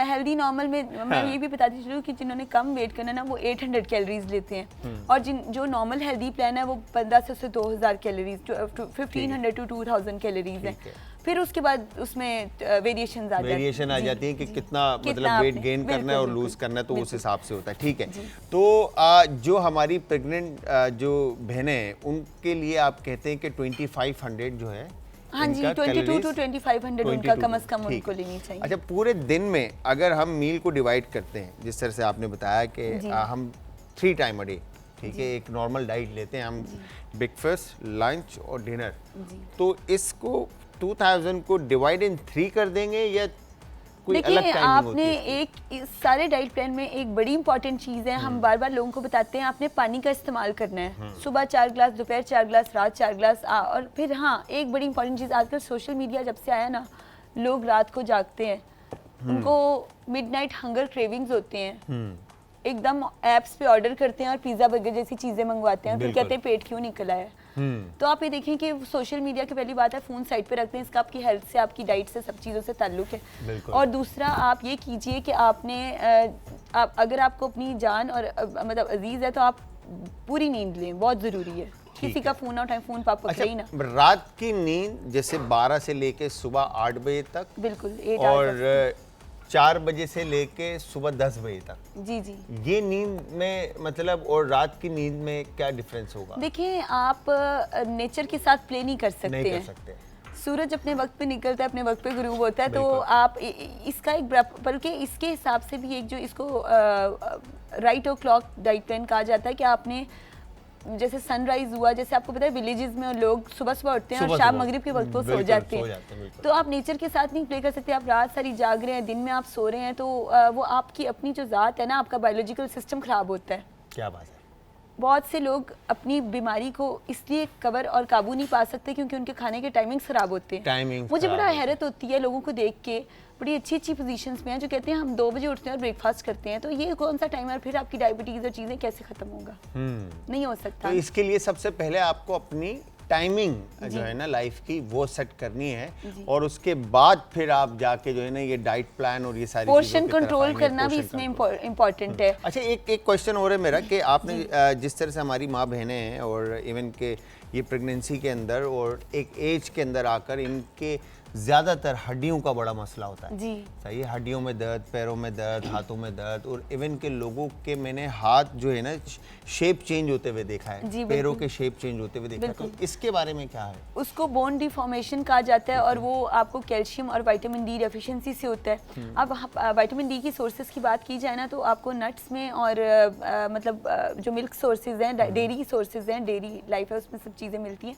हेल्दी नॉर्मल में मैं ये भी बताती चलूँ कि जिन्होंने कम वेट करना ना, वो 800 कैलोरीज लेते हैं, और जो नॉर्मल हेल्दी प्लान है वो 1500 से 2000 कैलोरीज, 1500 to 2000 कैलोरीज है। फिर उसके बाद उसमें वेरिएशन आ जाती है कि कितना मतलब वेट गेन करना है और लूज करना है, तो उस हिसाब से होता है। ठीक है, तो जो हमारी प्रेग्नेंट जो बहनें हैं उनके लिए आप कहते हैं कि 2500 जो है, हाँ जी, 22 to 2500 उनका कम से कम उनको लेनी चाहिए। अच्छा, पूरे दिन में अगर हम मील को डिवाइड करते हैं, जिस तरह से आपने बताया कि हम 3 टाइम अ डे, ठीक है, एक नॉर्मल डाइट लेते हैं हम, ब्रेकफास्ट, लंच और डिनर, तो इसको 2000 को डिवाइड इन 3 कर देंगे या कोई अलग देखिए, टाइमिंग होती आपने है? एक सारे डाइट प्लान में एक बड़ी इंपॉर्टेंट चीज़ है, हम बार बार लोगों को बताते हैं, आपने पानी का इस्तेमाल करना है। सुबह 4 ग्लास, दोपहर 4 ग्लास, रात 4 ग्लास। और फिर हाँ, एक बड़ी इंपॉर्टेंट चीज़, आजकल सोशल मीडिया जब से आया ना, लोग रात को जागते हैं, उनको मिडनाइट हंगर क्रेविंग्स होते हैं, एकदम ऐप्स पे ऑर्डर करते हैं और पिज़्ज़ा बर्गर जैसी चीज़ें मंगवाते हैं, फिर कहते हैं पेट क्यों निकला है। तो आप ये देखें कि सोशल मीडिया की पहली बात है, फ़ोन साइड पे रखते हैं, इसका आपकी हेल्थ से, आपकी डाइट से, सब चीज़ों से ताल्लुक है। और दूसरा, आप ये कीजिए कि आपने अगर आपको अपनी जान और मतलब अजीज़ है, तो आप पूरी नींद लें, बहुत ज़रूरी है। किसी का फ़ोन आउट है, फ़ोन पाप पकड़े ही ना। रात की नींद जैसे 12 से लेके सुबह 8 बजे तक, बिल्कुल, 8 और 4 बजे से लेके सुबह 10 बजे तक, जी जी, ये नींद में मतलब, और रात की नींद में क्या डिफरेंस होगा? देखिए, आप नेचर के साथ प्ले नहीं कर सकते नहीं कर हैं। सकते। सूरज अपने वक्त पे निकलता है, अपने वक्त पे गुरूब होता है, तो आप इसका एक बल्कि इसके हिसाब से भी एक जो इसको राइट क्लॉक डाइट प्लान कहा जाता है कि आपने जैसे सनराइज हुआ, जैसे आपको पता है विलेजेस में लोग सुबह सुबह उठते हैं और शाम मगरिब के वक्त वो सो जाते हैं, तो आप नेचर के साथ नहीं प्ले कर सकते। आप रात सारी जाग रहे हैं, दिन में आप सो रहे हैं, तो वो आपकी अपनी जो ज़ात है ना, आपका बायोलॉजिकल सिस्टम ख़राब होता है। क्या बात है। बहुत से लोग अपनी बीमारी को इसलिए कवर और काबू नहीं पा सकते क्योंकि उनके खाने के टाइमिंग्स खराब होते हैं। मुझे बड़ा हैरत होती है लोगों को देख के, बड़ी अच्छी अच्छी पोजीशंस में हैं जो कहते हैं हम 2 बजे उठते हैं और ब्रेकफास्ट करते हैं, तो ये कौन सा टाइम है, फिर आपकी डायबिटीज और चीज़ें कैसे ख़त्म होगा? नहीं हो सकता। तो इसके लिए सबसे पहले आपको अपनी टाइमिंग जो है ना लाइफ की वो सेट करनी है, और उसके बाद फिर आप जाके जो है ना ये डाइट प्लान और ये सारी पोर्शन कंट्रोल करना भी इसमें इम्पोर्टेंट है। अच्छा, एक क्वेश्चन और है मेरा कि आपने जिस तरह से हमारी माँ बहनें हैं और इवन के ये प्रेगनेंसी के अंदर और एक एज के अंदर आकर इनके ज़्यादातर हड्डियों का बड़ा मसला होता है जी। सही है, हड्डियों में दर्द, पैरों में दर्द, हाथों में दर्द, और इवन के लोगों के मैंने हाथ जो है ना शेप चेंज होते हुए देखा है, पैरों के शेप चेंज होते हुए देखा है, तो इसके बारे में क्या है? उसको बोन डिफॉर्मेशन कहा जाता है और वो आपको कैल्शियम और विटामिन डी डेफिशिएंसी से होता है। अब विटामिन डी की सोर्सेज की बात की जाए ना तो आपको नट्स में और मतलब जो मिल्क सोर्सेज हैं, डेयरी की सोर्सेज हैं, डेयरी लाइफ है उसमें सब चीज़ें मिलती हैं।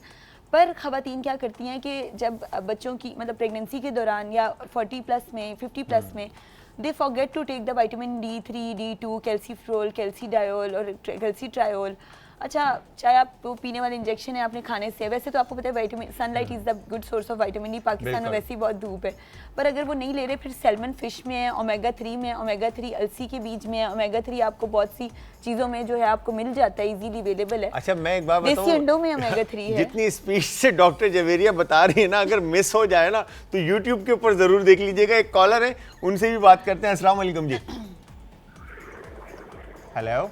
पर ख़वातीन क्या करती हैं कि जब बच्चों की मतलब प्रेगनेंसी के दौरान या 40+ में 50+ में they forget to take the vitamin D3, D2, calciferol, calcidiol और कैल्सीट्रायोल। अच्छा, चाहे आप वो पीने वाले इंजेक्शन है आपने खाने से, वैसे तो आपको पता है vitamin sunlight is the good source of vitamin D, Pakistan में वैसे ही बहुत धूप है, पर अगर वो नहीं ले रहे फिर सैल्मन फिश में है, ओमेगा 3 में, ओमेगा 3 अलसी के बीज में है, ओमेगा 3 आपको बहुत सी चीज़ों में जो है आपको मिल जाता है, इजीली अवेलेबल है। अच्छा, मैं एक बात बताऊं, देसी अंडों में ओमेगा 3 है। जितनी स्पीड से डॉक्टर जवेरिया बता रही है ना, अगर मिस हो जाए ना तो यूट्यूब के ऊपर जरूर देख लीजिएगा। एक कॉलर है, उनसे भी बात करते हैं। अस्सलाम वालेकुम जी। हेलो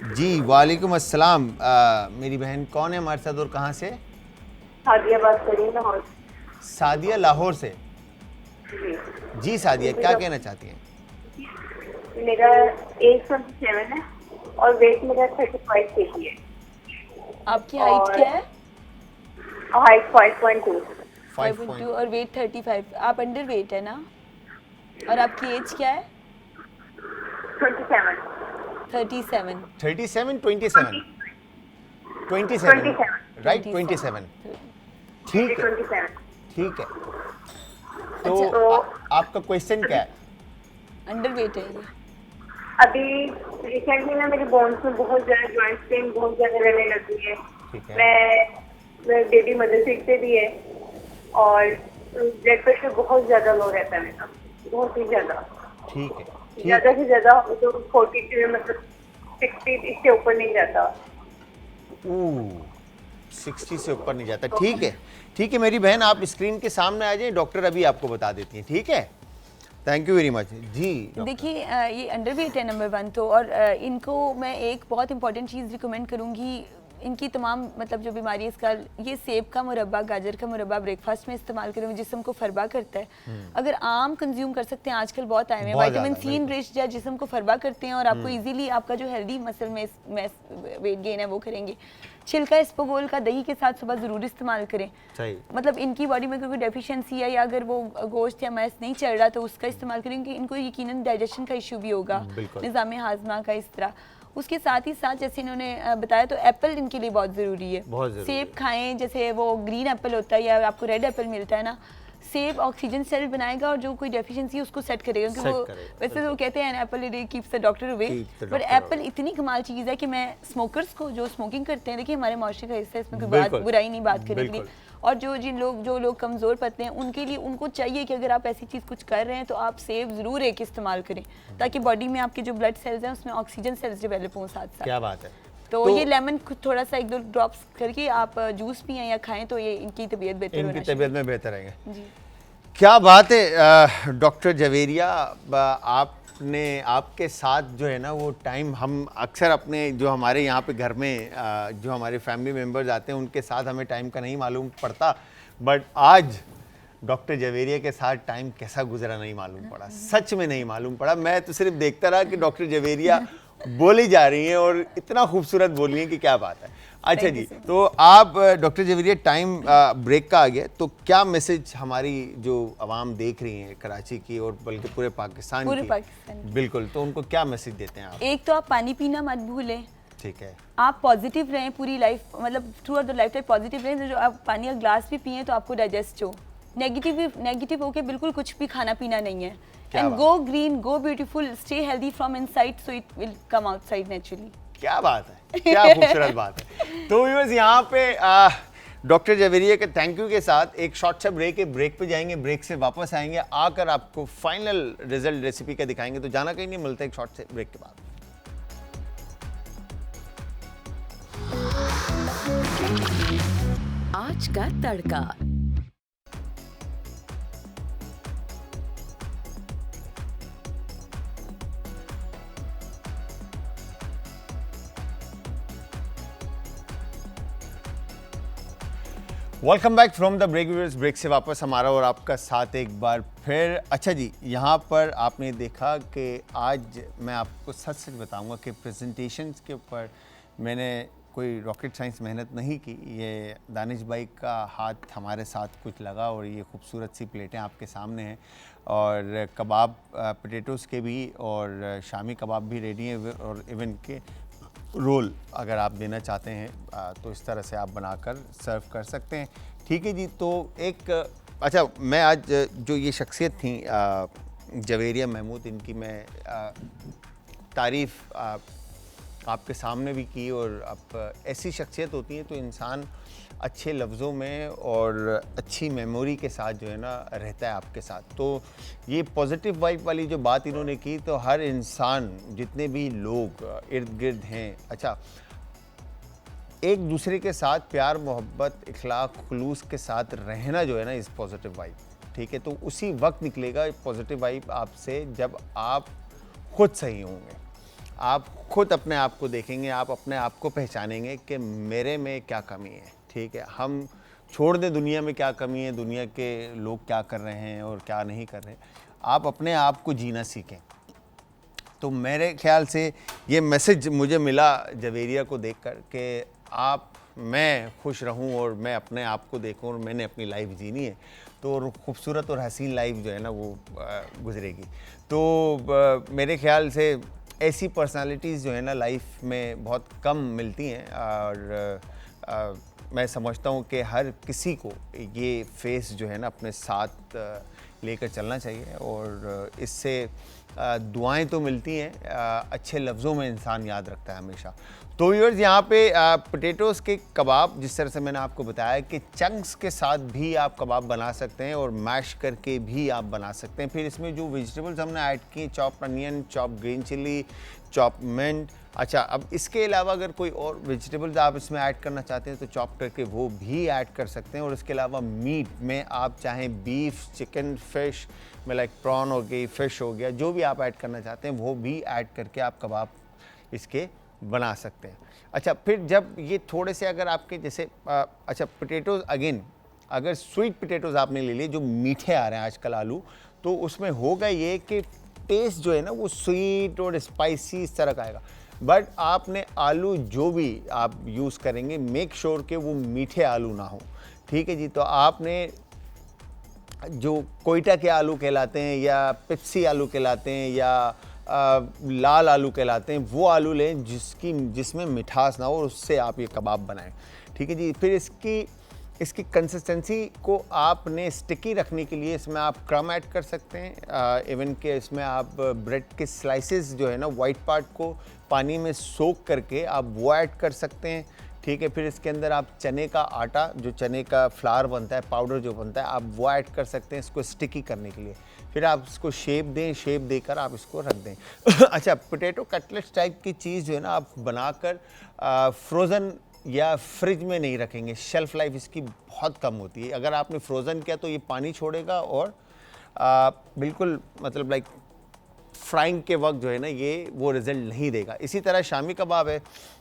जी, वालेकुम अस्सलाम। मेरी बहन कौन है हमारे साथ और कहाँ से? सादिया बात करिए लाहौर। सादिया लाहौर से। जी सादिया, क्या कहना चाहती हैं? मेरा एज 27 है और वेट मेरा 35 kg है। आपकी हाइट क्या है? हाइट 5.2 5.2 और वेट 35। आप अंडर वेट है ना? और आपकी एज क्या है? 27 राइट, 27। ठीक है, ठीक है। तो आपका क्वेश्चन क्या है? अंडर वेट है ये। अभी रिसेंटली ना मेरे बोन्स में बहुत ज्यादा जॉइंट पेन बहुत ज्यादा रहने लगी है। मैं बेबी मदर सीट पे भी है और ब्लड प्रेशर बहुत ज्यादा लो रहता है मेरा, बहुत ही ज्यादा। ठीक है, ज्यादा से ज्यादा तो 40 मतलब 60 इससे ऊपर नहीं जाता। 60 से ऊपर नहीं जाता। ठीक है, ठीक है मेरी बहन, आप स्क्रीन के सामने आ जाए, डॉक्टर अभी आपको बता देती हैं। ठीक है, थैंक यू वेरी मच जी। देखिए ये अंडरवेट है नंबर 1 तो, और इनको मैं एक बहुत इंपॉर्टेंट चीज़ रिकमेंड करूँगी। इनकी तमाम मतलब जो बीमारी है इसका, ये सेब का मुरब्बा, गाजर का मुरब्बा ब्रेकफास्ट में इस्तेमाल करेंगे, जिस्म को फरबा करता है। अगर आम कंज्यूम कर सकते हैं, आजकल बहुत आए हैं विटामिन सी रिच या जिस्म को फरबा करते हैं और आपको इजीली आपका जो हेल्दी मसल में वेट गेन है वो करेंगे। छिलका इसबगोल का दही के साथ सुबह ज़रूर इस्तेमाल करें। सही, मतलब इनकी बॉडी में कोई डेफिशिएंसी है या अगर वो गोश्त या मैस नहीं चल रहा तो उसका इस्तेमाल करेंगे। इनको यकीनन डाइजेशन का इशू भी होगा, निज़ाम हाजमा का इस तरह। उसके साथ ही साथ जैसे इन्होंने बताया तो एप्पल इनके लिए बहुत ज़रूरी है। सेब खाएं, जैसे वो ग्रीन एप्पल होता है या आपको रेड एप्पल मिलता है ना, सेब ऑक्सीजन सेल बनाएगा और जो कोई डेफिशिएंसी है उसको सेट करेगा, क्योंकि वो वैसे तो कहते हैं Apple it keeps the doctor away, पर एप्पल इतनी कमाल चीज़ है कि मैं स्मोकर्स को, जो स्मोकिंग करते हैं, देखिए हमारे माशरे का हिस्सा है, इसमें कोई बुराई नहीं बात करने के लिए, और जो लोग कमज़ोर पड़ते हैं उनके लिए उनको चाहिए कि अगर आप ऐसी चीज़ कुछ कर रहे हैं तो आप सेब ज़रूर एक इस्तेमाल करें ताकि बॉडी में आपके जो ब्लड सेल्स हैं उसमें ऑक्सीजन सेल्स डेवलप हों साथ साथ। क्या बात है। तो ये लेमन थोड़ा सा 1-2 ड्रॉप्स करके आप जूस पिएं या खाएं तो ये इनकी तबीयत बेहतर होना चाहिए। इनकी तबीयत में बेहतर आएगा जी। क्या बात है डॉक्टर जवेरिया, आपने आपके साथ जो है ना वो टाइम हम अक्सर अपने जो हमारे यहाँ पे घर में जो हमारे फैमिली मेम्बर्स आते हैं उनके साथ हमें टाइम का नहीं मालूम पड़ता, बट आज डॉक्टर जवेरिया के साथ टाइम कैसा गुजरा नहीं मालूम पड़ा, सच में नहीं मालूम पड़ा। मैं तो सिर्फ देखता रहा कि डॉक्टर जवेरिया बोली जा रही हैं और इतना खूबसूरत बोल रही हैं कि क्या बात है। अच्छा जी, तो आप डॉक्टर जवेरिया टाइम ब्रेक का आ गया, तो क्या मैसेज हमारी जो आवाम देख रही है कराची की और बल्कि पूरे पाकिस्तान की, बिल्कुल, तो उनको क्या मैसेज देते हैं आप? एक तो आप पानी पीना मत भूलें, ठीक है, आप पॉजिटिव रहें पूरी लाइफ, मतलब through out the life time positive रहें। जो आप पानी का ग्लास भी पिए तो आपको डाइजेस्ट हो, नेगेटिव होके बिल्कुल कुछ भी खाना पीना नहीं है। And go green, go beautiful, stay healthy from inside so it will come outside naturally. क्या बात है। क्या खूबसूरत बात है। तो व्यूअर्स यहाँ पे डॉक्टर जवेरिया के थैंक यू के साथ एक शॉर्ट सा ब्रेक है, ब्रेक पे जाएंगे, ब्रेक से वापस आएंगे, आकर आपको फाइनल रिजल्ट रेसिपी का दिखाएंगे। तो जाना कहीं नहीं, मिलता है एक शॉर्ट से ब्रेक के बाद। आज का तड़का। Welcome back from the break. Viewers, break से वापस हमारा और आपका साथ एक बार फिर। अच्छा जी, यहाँ पर आपने देखा कि आज मैं आपको सच सच बताऊंगा कि प्रेजेंटेशंस के ऊपर मैंने कोई रॉकेट साइंस मेहनत नहीं की। ये दानिश भाई का हाथ हमारे साथ कुछ लगा और ये खूबसूरत सी प्लेटें आपके सामने हैं और कबाब पोटैटोज़ के भी और शामी कबाब भी रेडी हैं और इवन के रोल अगर आप देना चाहते हैं तो इस तरह से आप बनाकर सर्व कर सकते हैं। ठीक है जी। तो एक अच्छा, मैं आज जो ये शख्सियत थी जवेरिया महमूद, इनकी मैं तारीफ़ आपके सामने भी की। और अब ऐसी शख्सियत होती है तो इंसान अच्छे लफ्ज़ों में और अच्छी मेमोरी के साथ जो है ना रहता है आपके साथ। तो ये पॉजिटिव वाइब वाली जो बात इन्होंने की, तो हर इंसान, जितने भी लोग इर्द गिर्द हैं, अच्छा, एक दूसरे के साथ प्यार मोहब्बत इखलाक खुलूस के साथ रहना जो है ना इस पॉजिटिव वाइब, ठीक है। तो उसी वक्त निकलेगा पॉजिटिव वाइब आपसे जब आप खुद सही होंगे, आप खुद अपने आप को देखेंगे, आप अपने आप को पहचानेंगे कि मेरे में क्या कमी है। ठीक है, हम छोड़ दें दुनिया में क्या कमी है, दुनिया के लोग क्या कर रहे हैं और क्या नहीं कर रहे, आप अपने आप को जीना सीखें। तो मेरे ख्याल से ये मैसेज मुझे मिला जवेरिया को देखकर कि मैं खुश रहूं और मैं अपने आप को देखूं और मैंने अपनी लाइफ जीनी है, तो खूबसूरत और हसीन लाइफ जो है ना वो गुजरेगी। तो मेरे ख्याल से ऐसी पर्सनालिटीज़ जो है ना लाइफ में बहुत कम मिलती हैं और मैं समझता हूँ कि हर किसी को ये फेस जो है ना अपने साथ लेकर चलना चाहिए और इससे दुआएं तो मिलती हैं, अच्छे लफ्ज़ों में इंसान याद रखता है हमेशा। तो व्यूअर्स, यहाँ पे पोटैटोज़ के कबाब, जिस तरह से मैंने आपको बताया कि चंक्स के साथ भी आप कबाब बना सकते हैं और मैश करके भी आप बना सकते हैं। फिर इसमें जो वेजिटेबल्स हमने ऐड किए, chop onion, chop green chili, chop mint. अच्छा, अब इसके अलावा अगर कोई और वेजिटेबल्स आप इसमें ऐड करना चाहते हैं तो चॉप करके वो भी ऐड कर सकते हैं। और इसके अलावा मीट में आप चाहें बीफ, चिकन, फ़िश में लाइक प्रॉन हो गई, फ़िश हो गया, जो भी आप ऐड करना चाहते हैं वो भी ऐड करके आप कबाब इसके बना सकते हैं। अच्छा, फिर जब ये थोड़े से अगर आपके जैसे अच्छा पोटैटोज़, अगेन अगर स्वीट पोटैटोज़ आपने ले लिए जो मीठे आ रहे हैं आजकल आलू, तो उसमें होगा ये कि टेस्ट जो है ना वो स्वीट और स्पाइसी इस तरह का आएगा। बट आपने आलू जो भी आप यूज़ करेंगे मेक श्योर कि वो मीठे आलू ना हो। ठीक है जी। तो आपने जो कोयटा के आलू कहलाते हैं या पेप्सी आलू कहलाते हैं या लाल आलू कहलाते हैं, वो आलू लें जिसमें मिठास ना हो और उससे आप ये कबाब बनाएं। ठीक है जी। फिर इसकी कंसिस्टेंसी को आपने स्टिकी रखने के लिए इसमें आप क्रम ऐड कर सकते हैं, इवन के इसमें आप ब्रेड के स्लाइसेस जो है ना वाइट पार्ट को पानी में सोक करके आप वो ऐड कर सकते हैं। ठीक है। फिर इसके अंदर आप चने का आटा, जो चने का फ्लावर बनता है, पाउडर जो बनता है, आप वो ऐड कर सकते हैं इसको स्टिकी करने के लिए। फिर आप इसको शेप दें, शेप देकर आप इसको रख दें। अच्छा, पोटैटो कटलेट्स टाइप की चीज़ जो है ना आप बनाकर फ्रोज़न या फ्रिज में नहीं रखेंगे, शेल्फ़ लाइफ इसकी बहुत कम होती है। अगर आपने फ्रोज़न किया तो ये पानी छोड़ेगा और बिल्कुल मतलब लाइक फ्राइंग के वक्त जो है ना ये वो रिज़ल्ट नहीं देगा। इसी तरह शामी कबाब है,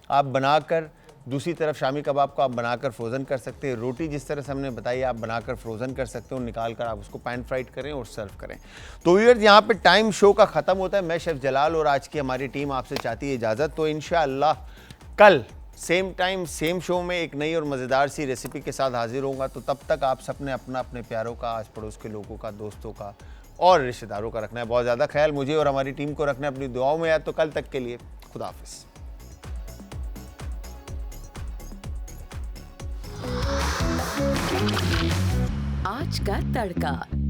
आप बनाकर दूसरी तरफ शामी कबाब को आप बनाकर फ्रोज़न कर सकते हैं। रोटी जिस तरह से हमने बताई आप बनाकर फ्रोज़न कर सकते हो, निकाल कर आप उसको पैन फ्राइड करें और सर्व करें। तो व्यूअर्स, यहाँ पे टाइम शो का ख़त्म होता है। मैं शेफ़ जलाल और आज की हमारी टीम आपसे चाहती है इजाज़त। तो इंशाअल्लाह कल सेम टाइम सेम शो में एक नई और मज़ेदार सी रेसिपी के साथ हाजिर होऊंगा। तो तब तक आप सबने अपने प्यारों का, आस पड़ोस के लोगों का, दोस्तों का और रिश्तेदारों का रखना है बहुत ज़्यादा ख्याल। मुझे और हमारी टीम को रखना है अपनी दुआओं में याद। तो कल तक के लिए खुदा हाफिज़। आज का तड़का।